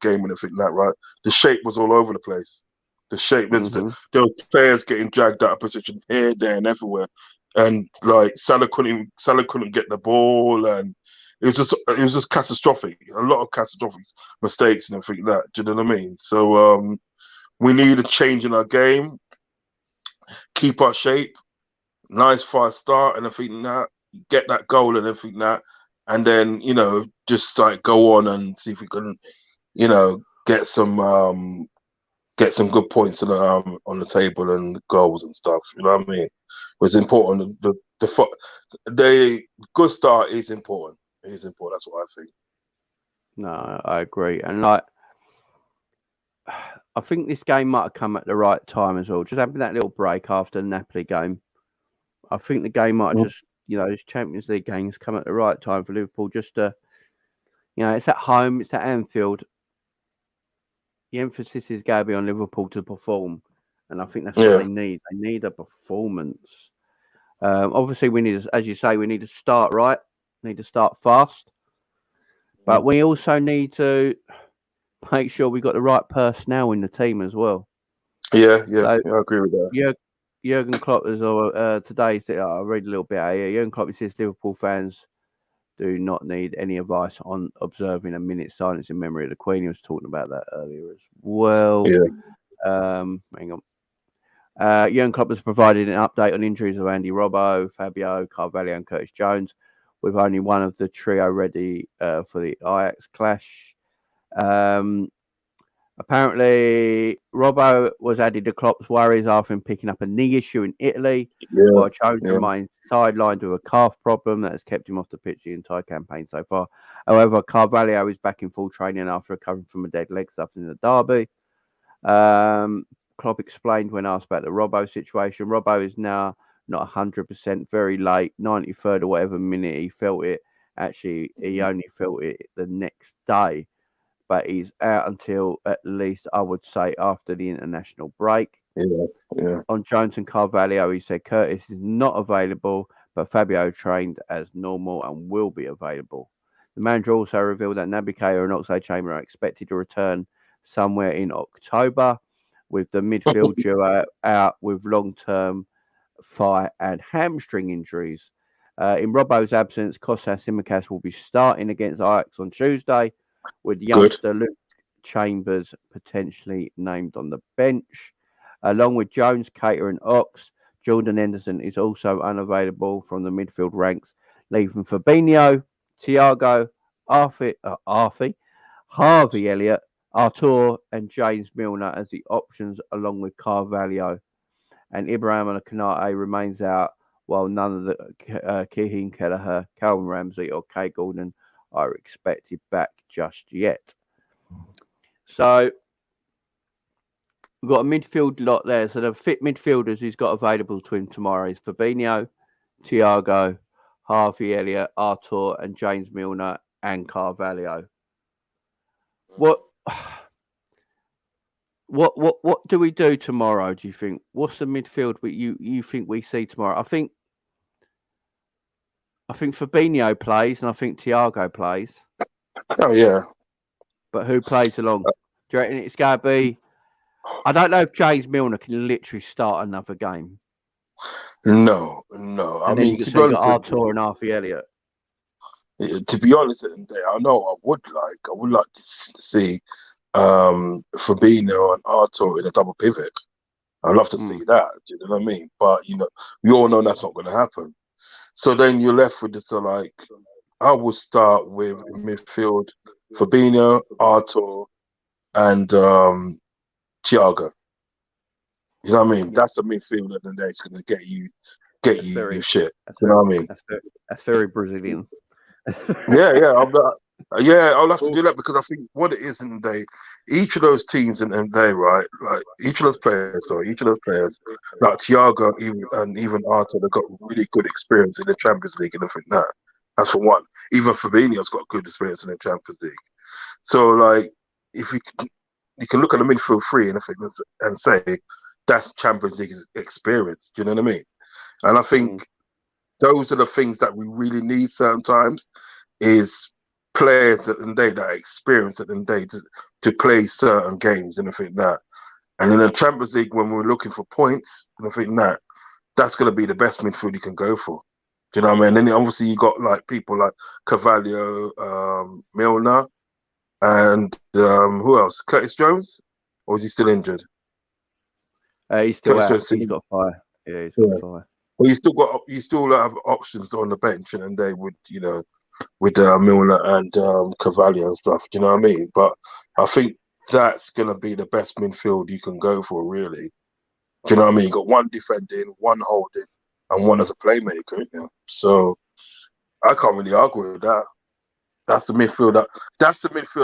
game and everything like that, right, the shape was all over the place. The shape was there was players getting dragged out of position here, there, and everywhere, and like Salah couldn't get the ball, and it was just catastrophic. A lot of catastrophic mistakes and everything like that. Do you know what I mean? So we need a change in our game, keep our shape, nice fast start, and everything like that, get that goal and everything like that. And then, just like go on and see if we can, get some good points on the table and goals and stuff. You know what I mean? It's important. The good start is important. It is important. That's what I think. No, I agree. And like, I think this game might have come at the right time as well. Just having that little break after the Napoli game. I think the game might have just, this Champions League game has come at the right time for Liverpool. Just to, it's at home, it's at Anfield. The emphasis is going to be on Liverpool to perform, and I think that's what they need. They need a performance. Obviously, we need, as you say, we need to start right. We need to start fast, but we also need to make sure we got the right personnel in the team as well. Yeah, I agree with that. Jurgen Klopp is today. I read a little bit here. Jurgen Klopp says Liverpool fans do not need any advice on observing a minute's silence in memory of the Queen. He was talking about that earlier as well. Yeah. Hang on. Jurgen Klopp has provided an update on injuries of Andy Robbo, Fabio, Carvalho, and Curtis Jones, with only one of the trio ready for the Ajax clash. Apparently, Robbo was added to Klopp's worries after him picking up a knee issue in Italy, Yeah. while Jones Yeah. remains sidelined with a calf problem that has kept him off the pitch the entire campaign so far. However, Carvalho is back in full training after recovering from a dead leg stuff in the derby. Klopp explained when asked about the Robbo situation. Robbo is now not 100%, very late, 93rd or whatever minute he felt it. Actually, he only felt it the next day, but he's out until at least, I would say, after the international break. Yeah. Yeah. On Jones and Carvalho, he said Curtis is not available, but Fabio trained as normal and will be available. The manager also revealed that Naby Keita and Oxlade-Chamberlain are expected to return somewhere in October, with the midfield duo out with long-term thigh and hamstring injuries. In Robbo's absence, Kostas Tsimikas will be starting against Ajax on Tuesday, with youngster Luke Chambers potentially named on the bench. Along with Jones, Keita and Ox, Jordan Henderson is also unavailable from the midfield ranks, leaving Fabinho, Thiago, Harvey Elliott, Artur and James Milner as the options, along with Carvalho. And Ibrahim Konate remains out, while none of the Keane Kelleher, Calvin Ramsey or Kay Gordon are expected back just yet. So we've got a midfield lot there. So the fit midfielders he's got available to him tomorrow is Fabinho, Thiago, Harvey Elliott, Artur and James Milner and Carvalho. What do we do tomorrow, do you think? What's the midfield you think we see tomorrow? I think Fabinho plays and I think Thiago plays. Oh yeah. But who plays along? Do you reckon it's going to be... I don't know if James Milner can literally start another game. No. I mean, to be honest, got Artur and Harvey Elliott. To be honest, I know I would like to see Fabinho and Artur in a double pivot. I'd love to see that. Do you know what I mean? But we all know that's not going to happen. So then you're left with this. I will start with midfield: Fabinho, Artur, and Thiago. You know what I mean? That's a midfield at the end that's going to get you your shit. You know what I mean? That's very Brazilian. Yeah. I'll have to do that because I think what it is in the day, each of those teams in the day, right? Like each of those players, like Thiago and even Arthur, they've got really good experience in the Champions League and everything like that. That's for one. Even Fabinho's got good experience in the Champions League. So like, if you can look at the midfield three and say that's Champions League experience. Do you know what I mean? And I think those are the things that we really need certain times is players at the end of the day that are experienced at the end of the day to play certain games and everything like that. And in the Champions League, when we're looking for points and everything like that's going to be the best midfield you can go for. Do you know what I mean? And then obviously you got like people like Carvalho, Milner, and who else? Curtis Jones, or is he still injured? He's still out. He's got fire. Yeah, he's got fire. Well, you still have options on the bench, and they would, with Milner and Carvalho and stuff. Do you know what I mean? But I think that's going to be the best midfield you can go for, really. Do you know what I mean? You got one defending, one holding, and one as a playmaker. So I can't really argue with that. That's the midfield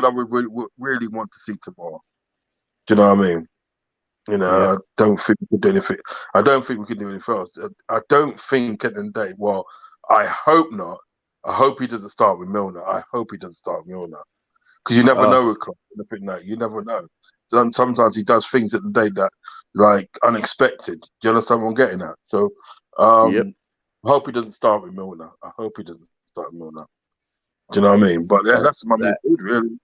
I would really want to see tomorrow. Do you know what I mean? I don't think we can do anything. I don't think we can do anything else. I don't think at the end of the day. Well, I hope not. I hope he doesn't start with Milner. I hope he doesn't start with Milner because you never know with Klopp. You never know. Sometimes he does things at the day that like unexpected. Do you understand what I'm getting at? So I hope he doesn't start with Milner. I hope he doesn't start with Milner. Do you know what I mean? But yeah, that's my midfield, really.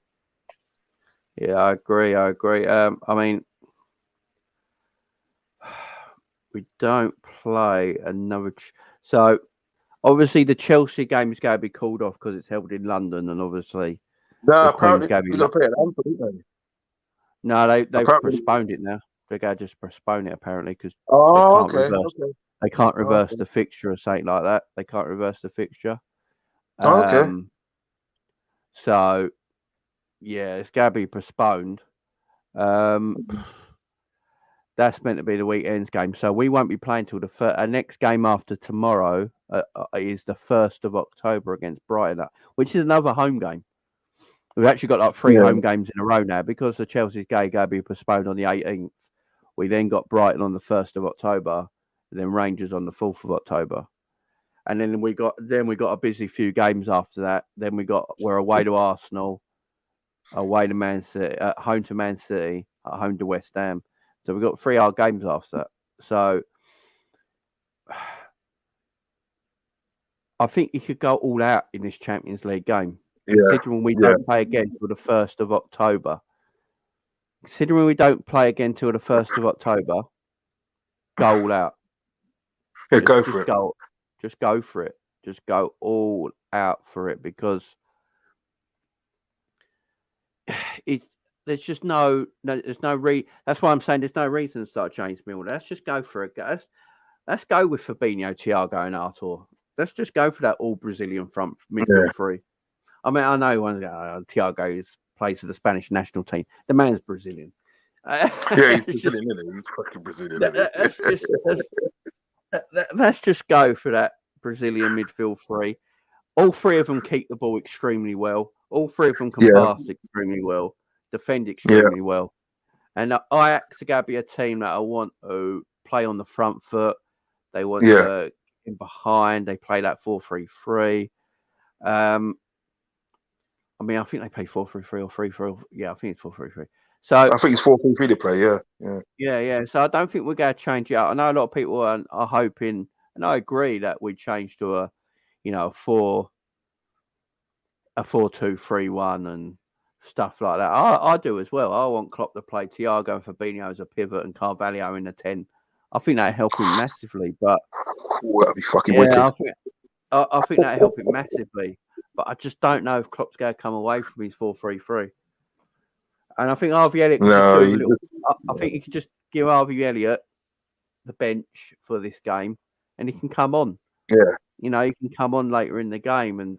Yeah, I agree. I mean, we don't play another. So Obviously, the Chelsea game is going to be called off because it's held in London, and obviously No, the Queen's apparently going to we be. don't play at Anfield, don't No, they've apparently. postponed it now. They're going to just postpone it apparently because Oh, can't okay, reverse. okay. They can't reverse Okay. the fixture or something like that. They can't reverse the fixture. Oh, okay. So yeah, it's going to be postponed. That's meant to be the weekend's game, so we won't be playing till our next game after tomorrow is the 1st of October against Brighton, which is another home game. We've actually got like 3 Yeah. home games in a row now because the Chelsea's game going to be postponed on the 18th. We then got Brighton on the 1st of October, and then Rangers on the 4th of October, and then we got a busy few games after that. Then we're away to Arsenal, away to Man City, at home to Man City, at home to West Ham. So we've got 3 hard games after that. So I think you could go all out in this Champions League game. Yeah. Considering we don't play again till the 1st of October. Considering we don't play again till the 1st of October, go all out. Yeah, go for it. Just go for it. Just go all out for it because there's just that's why I'm saying there's no reason to start James Milner. Let's just go for it. Let's go with Fabinho, Thiago, and Artur. Let's just go for that all Brazilian front midfield 3. I mean, I know Thiago plays for the Spanish national team. The man's Brazilian. Yeah, he's Brazilian, isn't he? He's fucking Brazilian. Let's just go for that Brazilian midfield 3. All 3 of them keep the ball extremely well. All 3 of them can pass extremely well, defend extremely well. And Ajax are going to be a team that I want to play on the front foot. They want to in behind. They play that 4-3-3. I mean, I think they play 4-3-3 or 3-4. Yeah, I think it's 4-3-3. So I think it's 4-3-3 to play. Yeah. So I don't think we're going to change it out. I know a lot of people are hoping, and I agree that we change to a 4-2-3-1 and stuff like that. I do as well. I want Klopp to play Thiago and Fabinho as a pivot and Carvalho in the 10. I think that'd help him massively. But that'd be fucking wicked. I think that'd help him massively. But I just don't know if Klopp's going to come away from his 4-3-3. And I think Harvey Elliott I think you could just give Harvey Elliott the bench for this game, and he can come on. Yeah. He can come on later in the game, and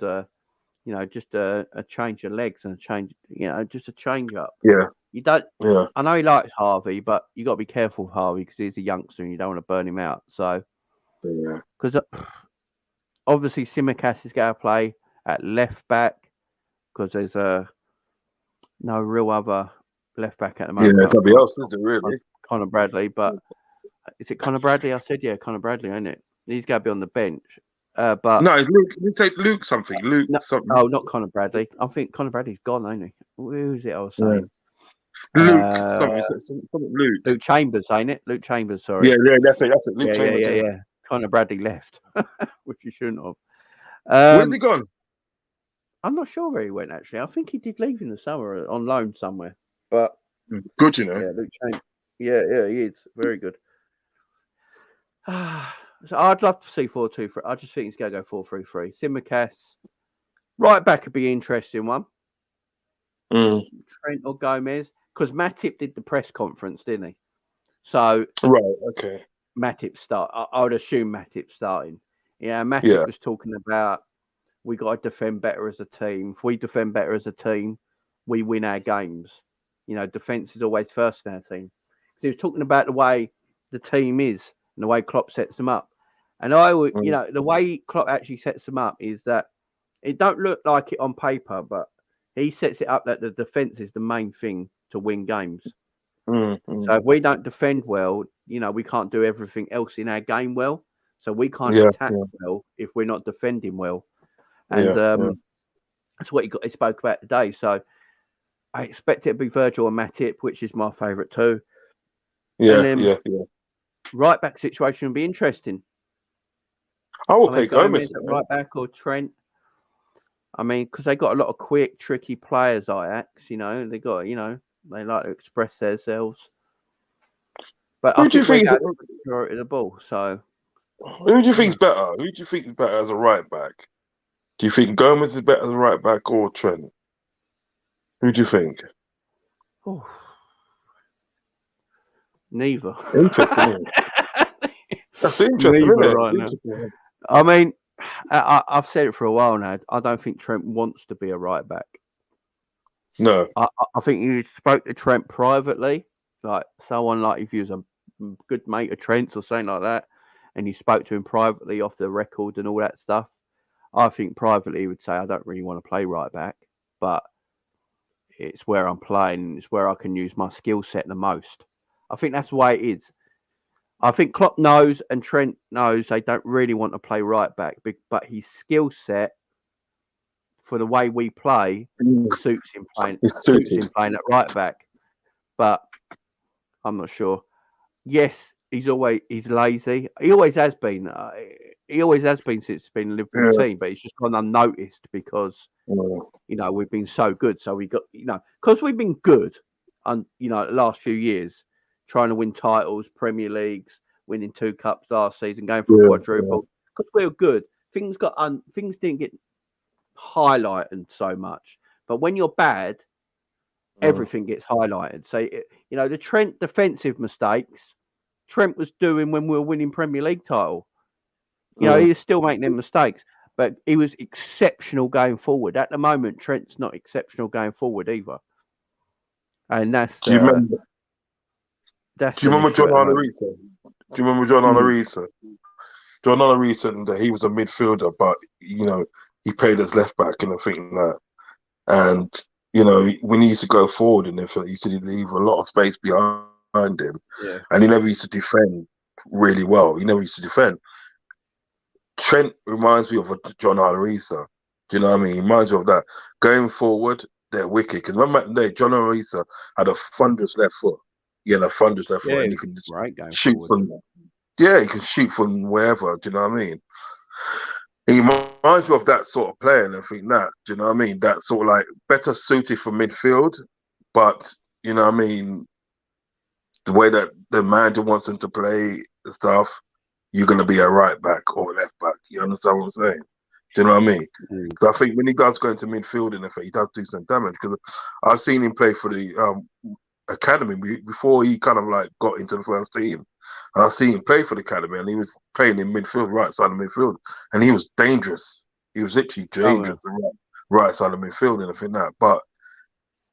just a change of legs and just a change up. Yeah. You don't. Yeah. I know he likes Harvey, but you got to be careful with Harvey because he's a youngster and you don't want to burn him out. So. Yeah. Because obviously Tsimikas is going to play at left back because there's no real other left back at the moment. Yeah, nobody else, is there really? Conor Bradley, but is it Conor Bradley? I said, yeah, Conor Bradley, isn't it? He's going to be on the bench. But no, it's Luke. You say Luke something. Luke something. Oh, not Conor Bradley. I think Conor Bradley's gone, ain't he? Who is it I was saying? Luke something. Luke Chambers, ain't it? Luke Chambers, sorry. Yeah, that's it. Luke Chambers. Yeah. Conor Bradley left, which he shouldn't have. Where's he gone? I'm not sure where he went, actually. I think he did leave in the summer on loan somewhere. But good, Yeah, Luke Chambers. Yeah, he is. Very good. So I'd love to see 4-2-3. I just think he's going to go 4-3-3. Tsimikas, right back would be an interesting one. Trent or Gomez. Because Matip did the press conference, didn't he? So right, okay. Matip start. I would assume Matip starting. Yeah, Matip was talking about we got to defend better as a team. If we defend better as a team, we win our games. Defense is always first in our team. He was talking about the way the team is and the way Klopp sets them up. And I would, the way Klopp actually sets them up is that it don't look like it on paper, but he sets it up that the defense is the main thing to win games. So if we don't defend well, we can't do everything else in our game well. So we can't attack well if we're not defending well. And that's what he spoke about today. So I expect it to be Virgil and Matip, which is my favourite too. Yeah. Right back situation will be interesting. I will play Gomez at right back or Trent. I mean, because they got a lot of quick, tricky players. Ajax, they got, they like to express themselves. But Who I do you think think we're the majority of the ball. So Who do you think's better? Who do you think is better as a right back? Do you think Gomez is better as a right back or Trent? Who do you think? Oh. Neither. Interesting. Isn't it? That's interesting, Neither isn't it? right now. Interesting. I mean, I've said it for a while now. I don't think Trent wants to be a right back. No. I think you spoke to Trent privately, like someone like if he was a good mate of Trent's or something like that, and you spoke to him privately off the record and all that stuff. I think privately he would say, I don't really want to play right back, but it's where I'm playing. It's where I can use my skill set the most. I think that's the way it is. I think Klopp knows and Trent knows they don't really want to play right back, but his skill set for the way we play suits him playing at right back. But I'm not sure. Yes, he's lazy. He always has been. He always has been since he's been a Liverpool team, but he's just gone unnoticed because we've been so good. So we got because we've been good, and the last few years trying to win titles, Premier Leagues, winning 2 cups last season, going for a quadruple. Because we were good, things didn't get highlighted so much. But when you're bad, everything gets highlighted. So the Trent defensive mistakes Trent was doing when we were winning Premier League title. He was still making them mistakes, but he was exceptional going forward. At the moment, Trent's not exceptional going forward either. And that's Do you remember? That's do you remember John Arnorisa? Do you remember John Arnorisa? John Arnorisa, he was a midfielder, but he played as left back and I think that. And when he used to go forward and everything, he used to leave a lot of space behind him, and he never used to defend really well. He never used to defend. Trent reminds me of a John Arnorisa. Do you know what I mean? He reminds me of that. Going forward, they're wicked. Because remember back in the day, John Arnorisa had a thunderous left foot. He had a thunderous left foot, and he can just shoot from. Yeah, he can shoot from wherever. Do you know what I mean? He reminds me of that sort of player, and I think that. Do you know what I mean? That sort of like better suited for midfield, but you know what I mean. The way that the manager wants him to play and stuff, you're going to be a right back or a left back. You understand what I'm saying? Do you know what I mean? Because I think when he does go into midfield and he does do some damage. Because I've seen him play for the academy before he kind of like got into the first team. And I've seen him play for the academy, and he was playing in midfield, right side of midfield, and he was dangerous. He was literally dangerous, right side of midfield and everything like that. But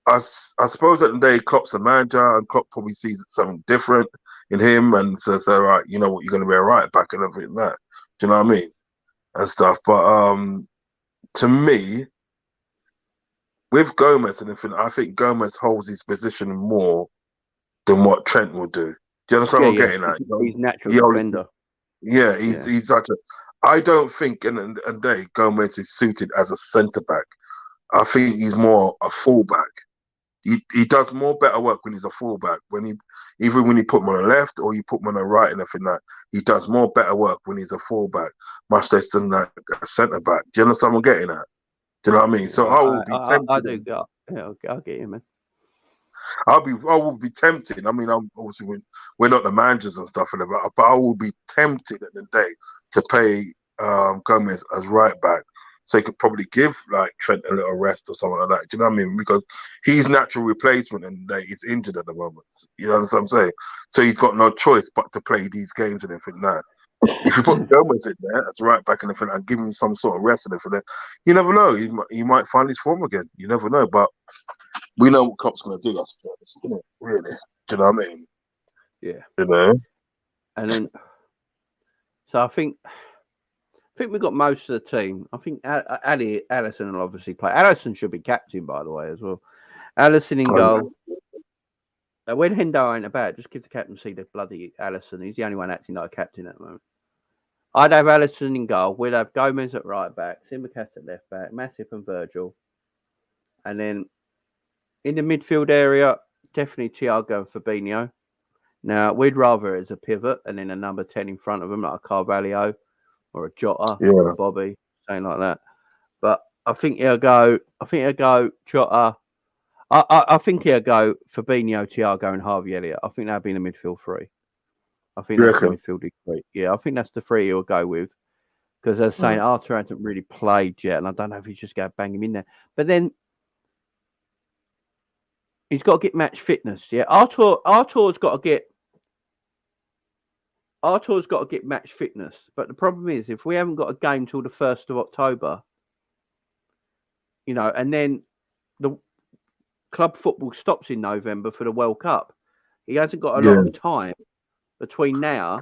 I suppose at the day, Klopp's the manager, and Klopp probably sees something different in him and says, all right, you know what, you're going to be a right back and everything like that. Do you know what I mean? And stuff. But to me, with Gomez and everything, I think Gomez holds his position more than what Trent will do. Do you understand what I'm getting at? He's natural defender. He's such a. I don't think in a day Gomez is suited as a centre back. I think he's more a fullback. He does more better work when he's a fullback. Even when you put him on the left or you put him on the right and everything like that, he does more better work when he's a fullback, much less than like a centre back. Do you understand what I'm getting at? Do you know what I mean? So I will be tempted. I do. I'll get you, man. I will be tempted. I mean, obviously we're not the managers and stuff, but I will be tempted at the day to play Gomez as right back, so he could probably give like Trent a little rest or something like that. Do you know what I mean? Because he's natural replacement and he's injured at the moment. You know what I'm saying? So he's got no choice but to play these games and everything like that. If you put Gomez in there as right back and everything and give him some sort of rest and everything, you never know. He might find his form again. You never know, but. We know what Klopp's going to do, I suppose, isn't it? Really? Do you know what I mean? Yeah. You know? And then, so I think we've got most of the team. I think Alisson will obviously play. Alisson should be captain, by the way, as well. Alisson in goal. When Hendo ain't about, just give the captaincy to bloody Alisson. He's the only one acting like a captain at the moment. I'd have Alisson in goal. We'd have Gomez at right back, Simicast at left back, Matip and Virgil. And then in the midfield area, definitely Thiago and Fabinho. Now, we'd rather it as a pivot and then a number 10 in front of him, like a Carvalho or a Jota or a Bobby, something like that. But I think he'll go Jota. I think he'll go Fabinho, Thiago and Harvey Elliott. I think that'll be in the midfield 3. I think You that's the reckon? midfield three. Yeah, I think that's the three he'll go with. Because they're saying Arthur hasn't really played yet, and I don't know if he's just going to bang him in there. But then he's got to get match fitness. Yeah, Artur's got to get match fitness. But the problem is, if we haven't got a game till the 1st of October, and then the club football stops in November for the World Cup, he hasn't got a lot of time between now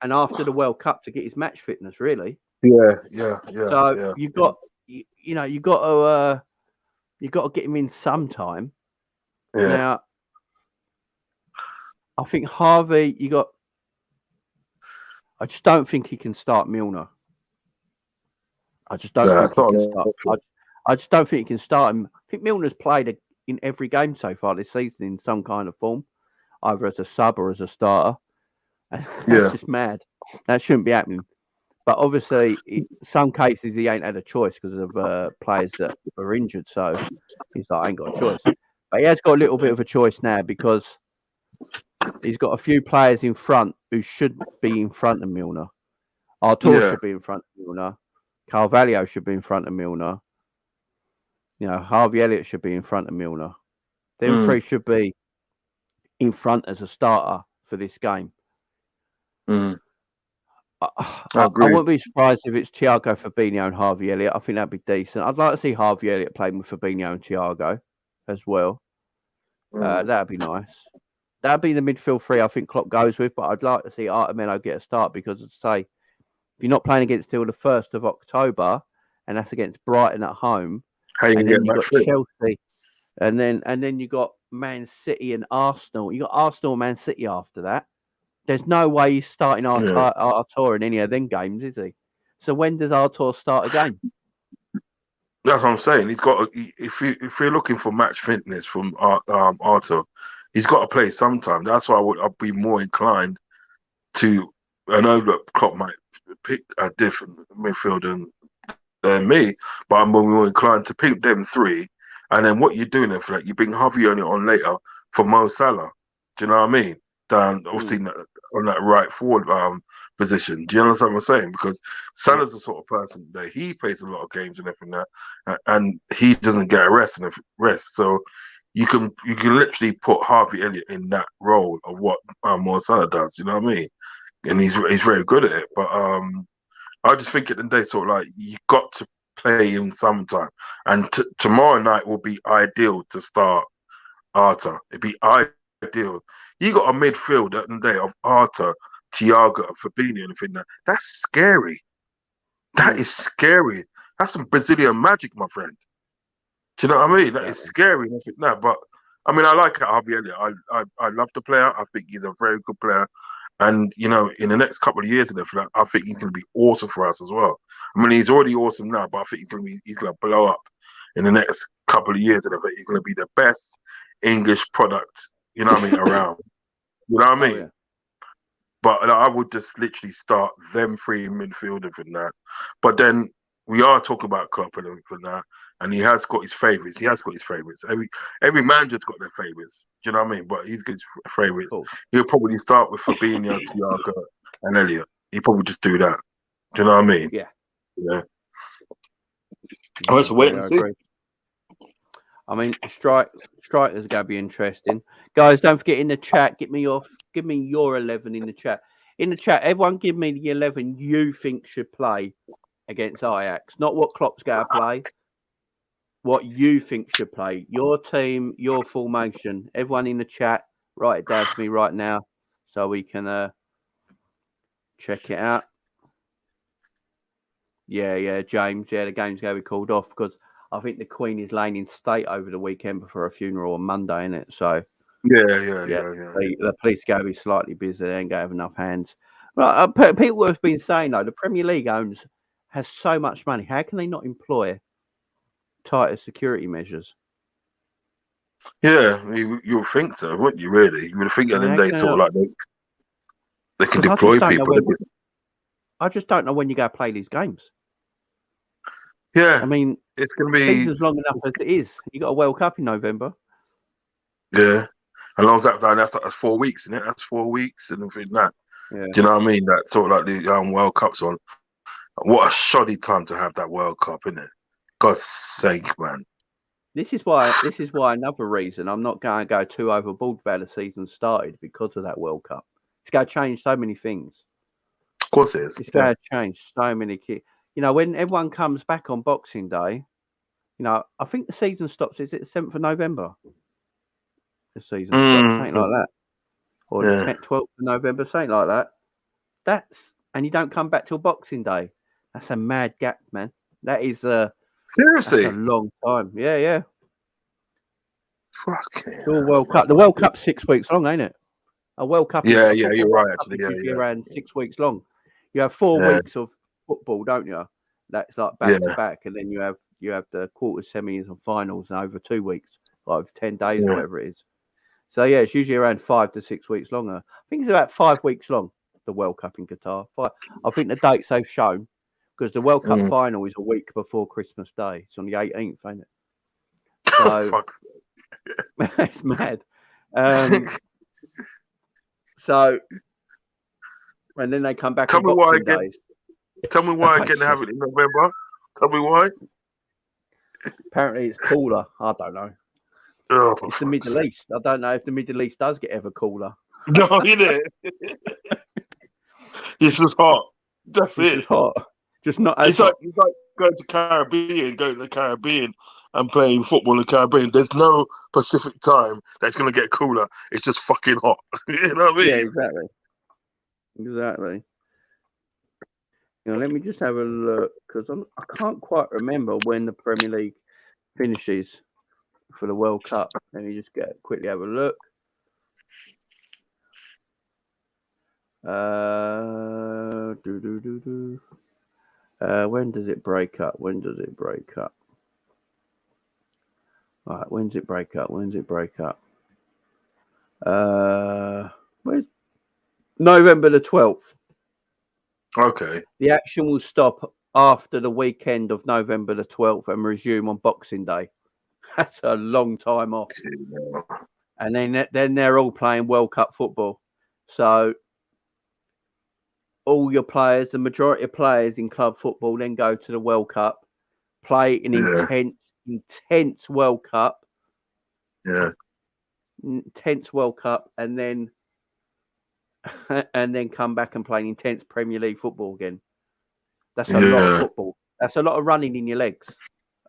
and after the World Cup to get his match fitness, really. Yeah. So you've got, you got to get him in sometime. Yeah. Now, I think Harvey, I just don't think he can start Milner. I just don't think he can start. I just don't think he can start him. I think Milner's played in every game so far this season in some kind of form, either as a sub or as a starter. And that's just mad. That shouldn't be happening. But obviously, in some cases, he ain't had a choice because of players that are injured. So he's like, I ain't got a choice. But he has got a little bit of a choice now because he's got a few players in front who should be in front of Milner. Artur should be in front of Milner. Carvalho should be in front of Milner. Harvey Elliott should be in front of Milner. Them three should be in front as a starter for this game. I wouldn't be surprised if it's Thiago, Fabinho and Harvey Elliott. I think that'd be decent. I'd like to see Harvey Elliott playing with Fabinho and Thiago as well. That'd be nice. That'd be the midfield three I think Klopp goes with, but I'd like to see Artemelo get a start because, as I say, if you're not playing against till the 1st of October, and that's against Brighton at home, and then you've got Chelsea, and then you got Man City and Arsenal. You got Arsenal and Man City after that. There's no way he's starting Artur in any of them games, is he? So when does Artur start a game? That's what I'm saying. He's got. If you're looking for match fitness from Artur, he's got to play sometime. That's why I'd be more inclined to. I know that Klopp might pick a different midfield than me, but I'm more inclined to pick them three. And then what you're doing there for that, you bring Harvey on later for Mo Salah. Do you know what I mean? Down obviously on that right forward position. Do you understand what I'm saying? Because Salah's the sort of person that he plays a lot of games and everything that, and he doesn't get a rest. So you can literally put Harvey Elliott in that role of what Mo Salah does. You know what I mean? And he's very good at it. But I just think at the day, sort of like you got to play him sometime. And tomorrow night will be ideal to start Arthur. It'd be ideal. You got a midfield at the day of Arthur, Thiago, and Fabinho and everything. That's scary. That is scary. That's some Brazilian magic, my friend. Do you know what I mean? That is scary. And everything. No, but I mean, I like Harvey Elliott. I love the player. I think he's a very good player. And in the next couple of years and everything, I think he's going to be awesome for us as well. I mean, he's already awesome now, but I think he's going to blow up in the next couple of years and I think he's going to be the best English product. You know what I mean? Around. You know what I mean? Yeah. But I would just literally start them three in midfield and that. But then we are talking about Klopp and everything that, and he has got his favourites. Every manager's got their favourites. Do you know what I mean? But he's got his favourites. Cool. He'll probably start with Fabinho, Thiago, and Elliott. He'll probably just do that. Do you know what I mean? Yeah. I want to wait and see. I mean, strikers are going to be interesting, guys. Don't forget in the chat. Give me your 11 in the chat. In the chat, everyone, give me the 11 you think should play against Ajax. Not what Klopp's going to play. What you think should play. Your team, your formation. Everyone in the chat, write it down for me right now, so we can check it out. Yeah, James. Yeah, the game's going to be called off because I think the Queen is laying in state over the weekend for a funeral on Monday, isn't it? So Yeah. The police are going to be slightly busy. They ain't going to have enough hands. Well, people have been saying though, the Premier League has so much money. How can they not employ tighter security measures? Yeah, you would think so, wouldn't you? Really, you would think at the end of the day, sort of like they can deploy people. I just don't know when you go play these games. Yeah, I mean, it's going to be season's long enough as it is. You got a World Cup in November. Yeah, as long as that's 4 weeks, isn't it? That's 4 weeks and everything that. Yeah. Do you know what I mean? That sort of like the World Cup's on. What a shoddy time to have that World Cup, isn't it? God's sake, man. This is why another reason I'm not going to go too overboard about the season started because of that World Cup. It's going to change so many things. Of course it is. It's going to change so many. You know, when everyone comes back on Boxing Day, you know, I think the season stops. Is it the 7th of November? The season stops, something like that, or the 10th, 12th of November, something like that. And you don't come back till Boxing Day. That's a mad gap, man. That is Seriously, that's a long time. Yeah. Fucking The World Cup. The World Cup's 6 weeks long, ain't it? A World Cup. Yeah, you're right. Actually, usually around 6 weeks long. You have 4 weeks of football, don't you? That's like back to back, and then you have the quarters, semis, and finals over 2 weeks, like 10 days, or whatever it is. So yeah, it's usually around 5 to 6 weeks longer. I think it's about 5 weeks long. The World Cup in Qatar. I think the dates they've shown, because the World Cup final is a week before Christmas Day. It's on the 18th, ain't it? So it's mad. So, and then they come back Tell on me why Boxing again. Days. Tell me why again they have it in November. Tell me why. Apparently it's cooler. I don't know. Oh, it's the Middle East. I don't know if the Middle East does get ever cooler. No, innit? It's just hot. That's it. It's hot. Just not as it's like going to the Caribbean and playing football in the Caribbean. There's no Pacific time that's going to get cooler. It's just fucking hot. You know what I mean? Yeah, exactly. You know, let me just have a look, because I can't quite remember when the Premier League finishes for the World Cup. Let me just quickly have a look. When does it break up? All right, when's it break up? Where's November the 12th? Okay. The action will stop after the weekend of November the 12th and resume on Boxing Day. That's a long time off. And then they're all playing World Cup football. So all your players, the majority of players in club football, then go to the World Cup, play an intense World Cup. Yeah. Intense World Cup, and then come back and play intense Premier League football again. That's a lot of football. That's a lot of running in your legs.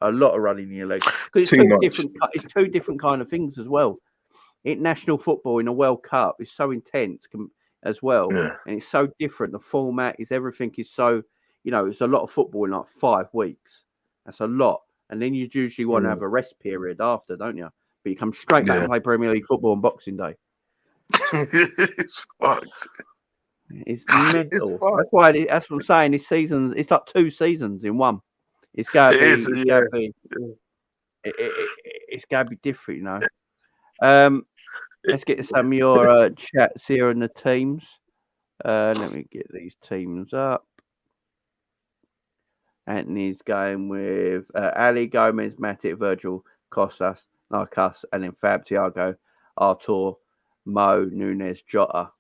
It's two different kind of things as well. International football in a World Cup is so intense as well, and it's so different. The format is everything is so, it's a lot of football in like 5 weeks. That's a lot, and then you usually want to have a rest period after, don't you? But you come straight back and play Premier League football on Boxing Day. It's fucked. It's mental. That's why. That's what I'm saying. This season, it's like 2 seasons in one. It's gotta be. It's gotta be different, Let's get some of your chats here in the teams. Let me get these teams up. Anthony's going with Ali, Gomez, Matic, Virgil, Costas, Narcus, and then Fab, Thiago, Artur, Mo, Nunes, Jota.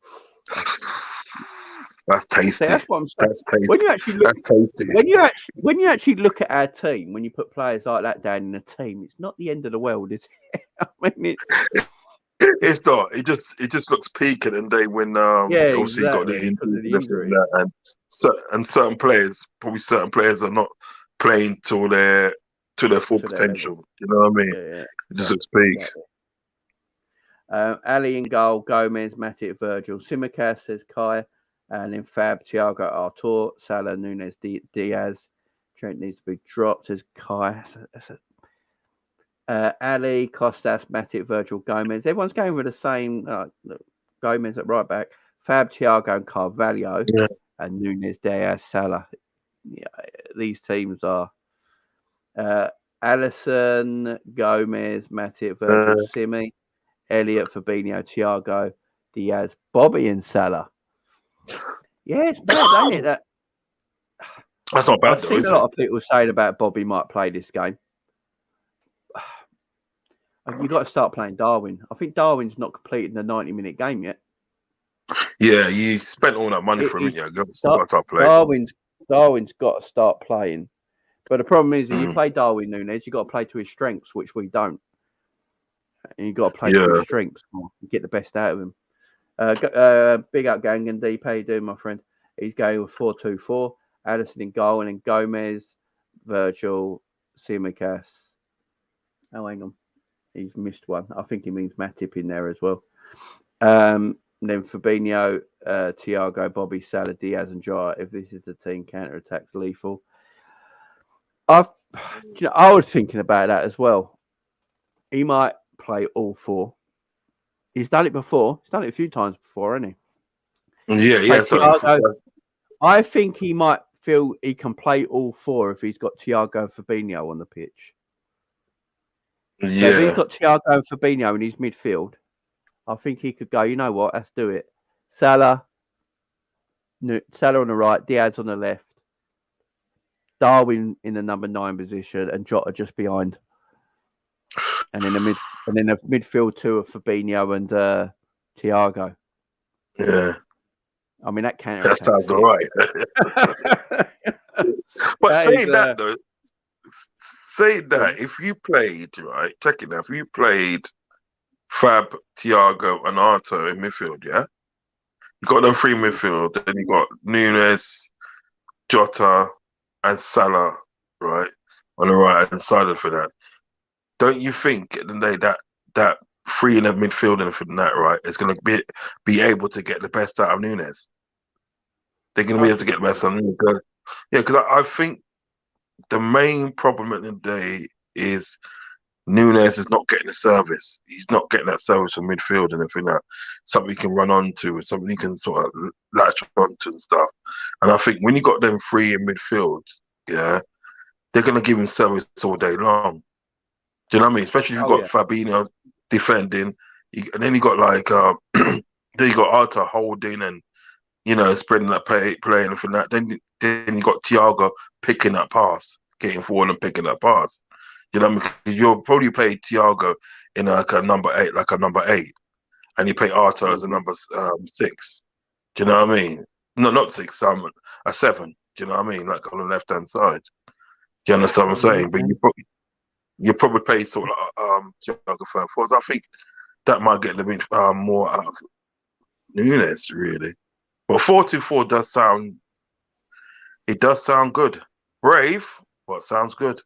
That's tasty. So that's what I'm saying. That's tasty. When you actually look, that's tasty. When you actually look at our team, when you put players like that down in a team, it's not the end of the world, is it? I mean, it's not. It just looks peak, and then when obviously got the injury and certain players are not playing to their full potential. You know what I mean? Yeah. It just looks peak. Exactly. Ali in goal, Gomez, Matic, Virgil, Simicast says Kai, and then Fab, Thiago, Artur, Salah, Nunes, Diaz. Trent needs to be dropped, says Kai. Ali, Costas, Matic, Virgil, Gomez. Everyone's going with the same. Gomez at right back, Fab, Thiago, and Carvalho, and Nunes, Diaz, Salah. Yeah, these teams are Alisson, Gomez, Matic, Virgil, Simi, Elliot, Fabinho, Thiago, Diaz, Bobby, and Salah. Yeah, it's bad, ain't it? That's not bad. I've seen a lot of people saying about Bobby might play this game. You've got to start playing Darwin. I think Darwin's not completed the 90-minute game yet. Yeah, you spent all that money for him, He's- yeah. Got to start playing. Darwin's got to start playing. But the problem is, if you Mm. play Darwin Núñez, you've got to play to his strengths, which we don't. And you've got to play to Yeah. his strengths and get the best out of him. Big up Gangan Deep. How you doing, my friend? He's going with 4-2-4. Addison in goal, and then Gomez, Virgil, Simicas. Oh, hang on. He's missed one. I think he means Matip in there as well. And then Fabinho, Thiago, Bobby, Salah, Diaz, and Jota. If this is the team, counter-attacks lethal. I was thinking about that as well. He might play all four. He's done it before. He's done it a few times before, hasn't he? Yeah, yeah. Thiago, I think he might feel he can play all four if he's got Thiago and Fabinho on the pitch. So if he's got Thiago and Fabinho in his midfield, I think he could go, you know what, let's do it. Salah on the right, Diaz on the left, Darwin in the number 9 position, and Jota just behind. And then the midfield two of Fabinho and Thiago. Yeah. I mean, that sounds all right. But saying that, if you played, right, check it now, if you played Fab, Thiago, and Arto in midfield, yeah? You got them three midfield, then you got Núñez, Jota, and Salah, right, on the right hand side of that. Don't you think at the day that three in the midfield and for that, right, is going to be able to get the best out of Núñez? They're going to be able to get the best out of Núñez. Yeah, because I think the main problem at the day is Núñez is not getting the service. He's not getting that service from midfield and everything that something he can run onto and something he can sort of latch onto and stuff. And I think when you got them three in midfield, yeah, they're going to give him service all day long. Do you know what I mean? Especially if you've got Fabinho defending, and then you got like then you got Arta holding and spreading that play and everything that. Then you got Thiago picking that pass, getting forward and picking that pass. You know what I mean? You'll probably play Thiago in like a number 8, and you play Arta as a number 6. Do you know what I mean? No, not 6. A 7. Do you know what I mean? Like on the left hand side. Do you understand what I'm saying? But you probably play sort of Thiago third forwards. I think that might get a bit more out of Núñez, really. But 4-2-4 does sound good. Brave, but sounds good.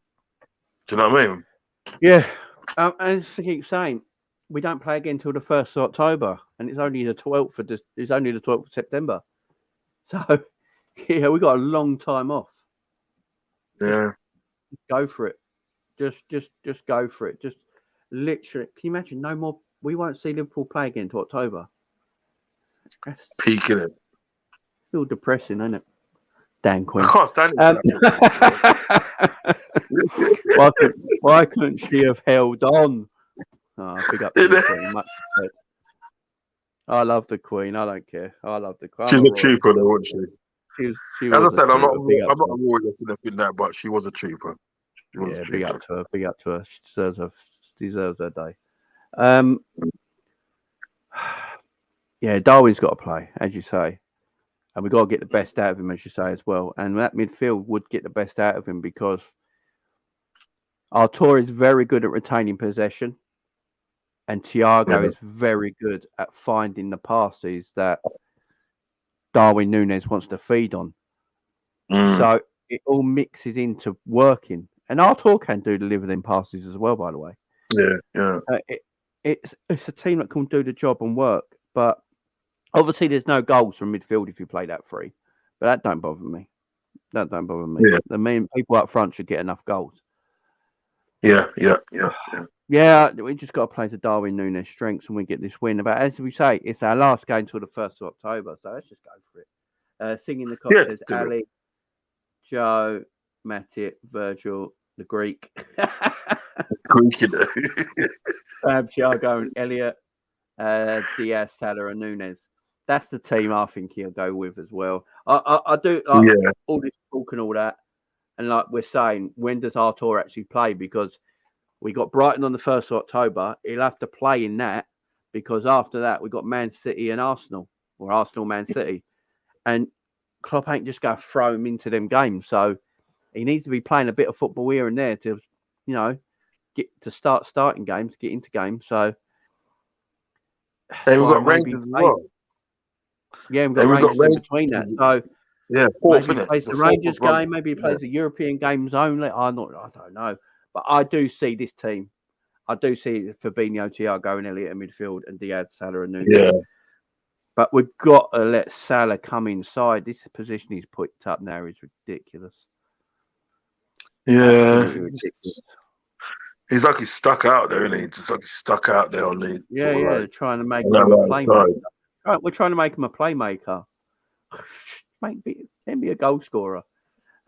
Do you know what I mean? Yeah. As I keep saying, we don't play again until the 1st of October, and it's only the 12th of September. So, yeah, we got a long time off. Yeah. Just go for it. Just go for it. Just literally, can you imagine? No more. We won't see Liverpool play again until October. That's peaking it. Still depressing, isn't it? Dan Quinn. I can't stand it. Why couldn't she have held on? Oh, big up to the Queen. Much respect. I love the Queen. I don't care. I love the Queen. She's a trooper, though, wasn't she? She As was I said, I'm not a trooper. warrior to nothing that, but she was a trooper. Yeah, big up to her. Big up to her. She deserves her day. Yeah, Darwin's got to play, as you say. And we've got to get the best out of him, as you say, as well. And that midfield would get the best out of him because Artur is very good at retaining possession. And Thiago is very good at finding the passes that Darwin Núñez wants to feed on. So it all mixes into working. And Artur can deliver them passes as well, by the way. Yeah. It's a team that can do the job and work. But obviously, there's no goals from midfield if you play that free. But that don't bother me. Yeah. The main people up front should get enough goals. Yeah, we just got to play to Darwin Núñez strengths and we get this win. But as we say, it's our last game till the 1st of October. So let's just go for it. Singing the cop says Ali, Joe, Matip, Virgil, the Greek. Greek, you know. Thiago and Elliot, Diaz, Salah and Núñez. That's the team I think he'll go with as well. I do all this talk and all that. And like we're saying, when does Artur actually play? Because we got Brighton on the 1st of October. He'll have to play in that because after that, we've got Man City and Arsenal. or Arsenal, Man City, and Klopp ain't just going to throw him into them games. So he needs to be playing a bit of football here and there to, get to starting games, get into games. So Hey, we've got Rangers as well. Yeah, we've got Rangers in between that. So fourth, maybe he plays the Rangers game, maybe he plays the European games only. I don't know. But I do see this team. I do see Fabinho, Thiago and Elliott in midfield and Diaz, Salah and Nunes. Yeah. But we've got to let Salah come inside. This position he's put up now is ridiculous. Yeah. Ridiculous. He's like he's stuck out there, isn't he? Just like he's stuck out there on the... Like, trying to make him a playmaker. Right, we're trying to make him a playmaker. Be a goal scorer.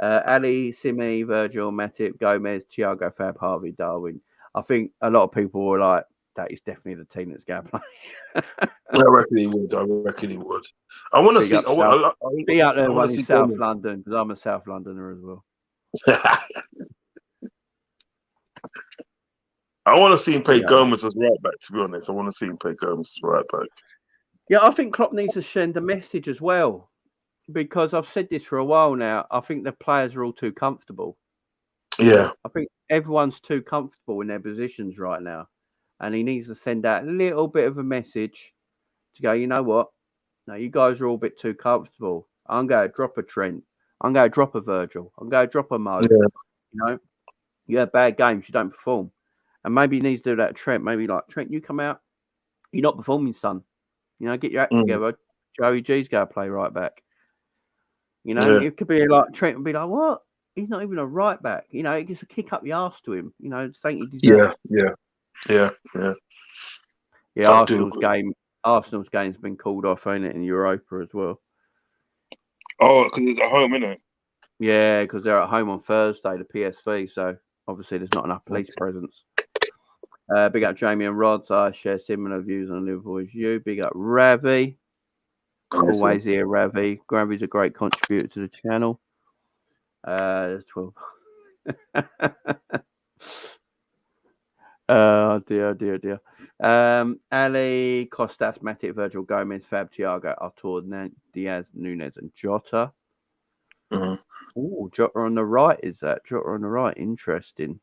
Ali, Simi, Virgil, Matip, Gomez, Thiago, Fab, Harvey, Darwin. I think a lot of people were like, that is definitely the team that's going to play. I reckon he would. I want to see... Be out there one in South London, because I'm a South Londoner as well. I want to see him play Gomez as right back, to be honest. I want to see him play Gomez as right back. Yeah, I think Klopp needs to send a message as well, because I've said this for a while now. I think the players are all too comfortable. Yeah. I think everyone's too comfortable in their positions right now. And he needs to send out a little bit of a message to go, you know what? No, you guys are all a bit too comfortable. I'm going to drop a Trent. I'm going to drop a Virgil. I'm going to drop a Mo. Yeah. You have bad games. You don't perform. And maybe he needs to do that to Trent. Maybe like, Trent, you come out. You're not performing, son. Get your act together. Joey G's going to play right back. It could be like, Trent would be like, what? He's not even a right back. He gets a kick up the arse to him. Saying he deserves. Yeah. Arsenal's game's been called off, ain't it, in Europa as well? Oh, because it's at home, isn't it? Yeah, because they're at home on Thursday, the PSV. So obviously there's not enough police presence. Big up Jamie and Rods. I share similar views on Liverpool as you. Big up Ravi. Always here, Ravi. Ravi's a great contributor to the channel. 12. Oh dear. Ali, Costas, Matic, Virgil, Gomez, Fab, Thiago, Artur, Diaz, Nunes, and Jota. Oh, Jota on the right is that? Jota on the right, interesting.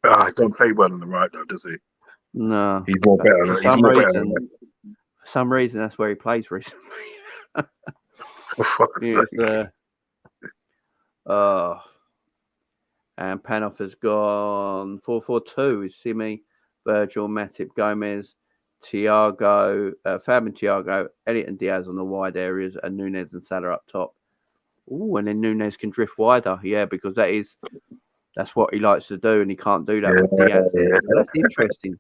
He don't play well on the right though, does he? No, he's more better. For some reason, that's where he plays recently. And Panoff has gone 4-4-2 with Simi, Virgil, Matip, Gomez, Thiago, Fab and Thiago, Elliott and Diaz on the wide areas, and Nunes and Salah up top. Oh, and then Nunes can drift wider, because that's what he likes to do, and he can't do that with Diaz. So that's interesting.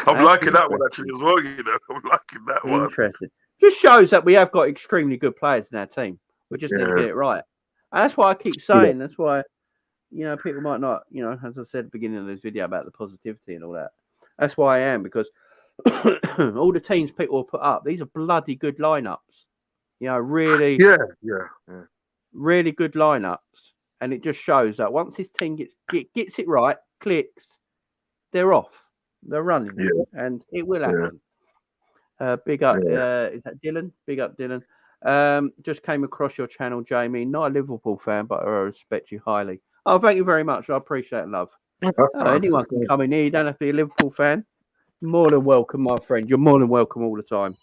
I'm liking that one actually as well. I'm liking that one. Interesting. Just shows that we have got extremely good players in our team. We just need to get it right, and that's why I keep saying. That's why people might not, as I said at the beginning of this video about the positivity and all that. That's why I am, because all the teams people will put up, these are bloody good lineups. Really, really good lineups, and it just shows that once this team gets it right, clicks, they're off. They're running, and it will happen. Big up, is that Dylan? Big up, Dylan. Just came across your channel, Jamie. Not a Liverpool fan, but I respect you highly. Oh, thank you very much. I appreciate it, love. Anyone can come in here. You don't have to be a Liverpool fan. More than welcome, my friend. You're more than welcome all the time.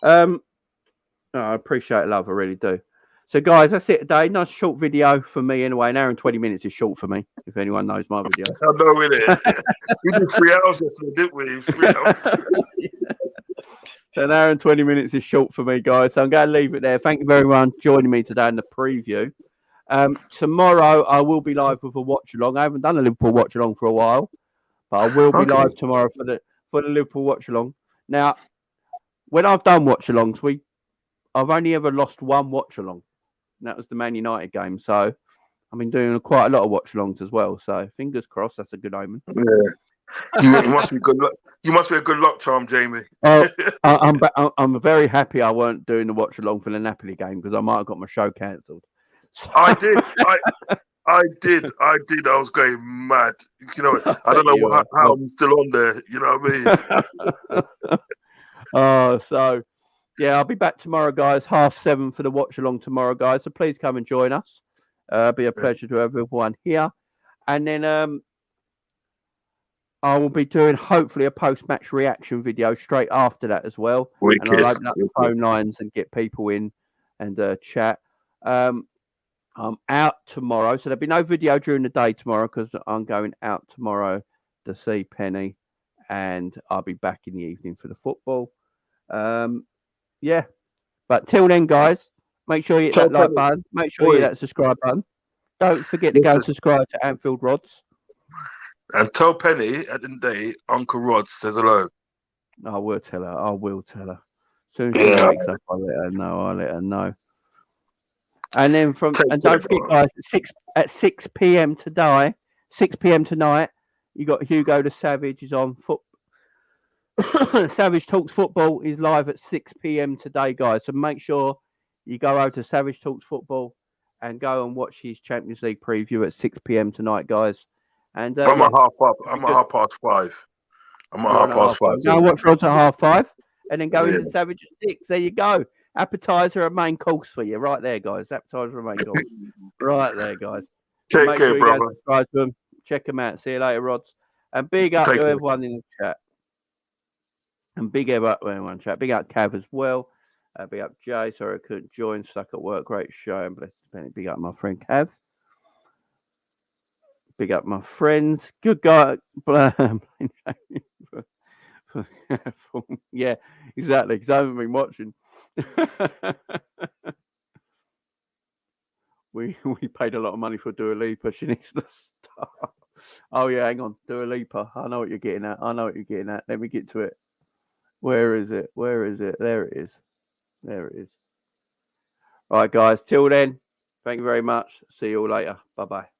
I appreciate it, love. I really do. So, guys, that's it today. Nice short video for me anyway. An hour and 20 minutes is short for me, if anyone knows my video. I know it is. We did 3 hours yesterday, didn't we? 3 hours. So an hour and 20 minutes is short for me, guys. So I'm going to leave it there. Thank you very much for joining me today in the preview. Tomorrow, I will be live with a watch-along. I haven't done a Liverpool watch-along for a while, but I will be live tomorrow for the Liverpool watch-along. Now, when I've done watch-alongs, I've only ever lost one watch-along. And that was the Man United game. So I've been doing quite a lot of watch-alongs as well. So fingers crossed, that's a good omen. Yeah. You must be good luck. You must be a good luck charm, Jamie. I'm very happy I weren't doing the watch-along for the Napoli game, because I might have got my show cancelled. I did. I was going mad. I don't know how I'm still on there. You know what I mean? So yeah, I'll be back tomorrow, guys. 7:30 for the watch along tomorrow, guys. So please come and join us. Be a pleasure to have everyone here. And then I will be doing hopefully a post-match reaction video straight after that as well. Wicked. And I'll open up the phone lines and get people in and chat. I'm out tomorrow, so there'll be no video during the day tomorrow because I'm going out tomorrow to see Penny, and I'll be back in the evening for the football. Yeah, but till then, guys, make sure you hit that like button. Make sure you hit that subscribe button. Don't forget to go and subscribe to Anfield Rods. And tell Penny at the end of the day, Uncle Rod says hello. I will tell her. I will tell her. As soon as she wakes up, I'll let her know. I'll let her know. And then don't forget, guys, at 6 p.m. today, 6 p.m. tonight, you got Hugo the Savage is on foot. Savage Talks Football is live at 6 p.m. today, guys. So make sure you go over to Savage Talks Football and go and watch his Champions League preview at 6 p.m. tonight, guys. And I'm at half past 5. I'm at half past 5. Go and watch Rods at 5:30, and then go into Savage at 6. There you go. Appetizer and main course for you, right there, guys. Appetizer and main course, right there, guys. Take care, brother. Subscribe to them. Check them out. See you later, Rods. And big up to everyone in the chat. And big up to everyone in the chat. Big up Cav as well. Big up Jay. Sorry I couldn't join. Stuck at work. Great show. And blessed. Big up my friend Cav. Big up my friends. Good guy. Yeah, exactly. Because I haven't been watching. we paid a lot of money for Dua Lipa. She needs to start. Oh yeah, hang on. Dua Lipa. I know what you're getting at. Let me get to it. Where is it? There it is. All right, guys. Till then, thank you very much. See you all later. Bye-bye.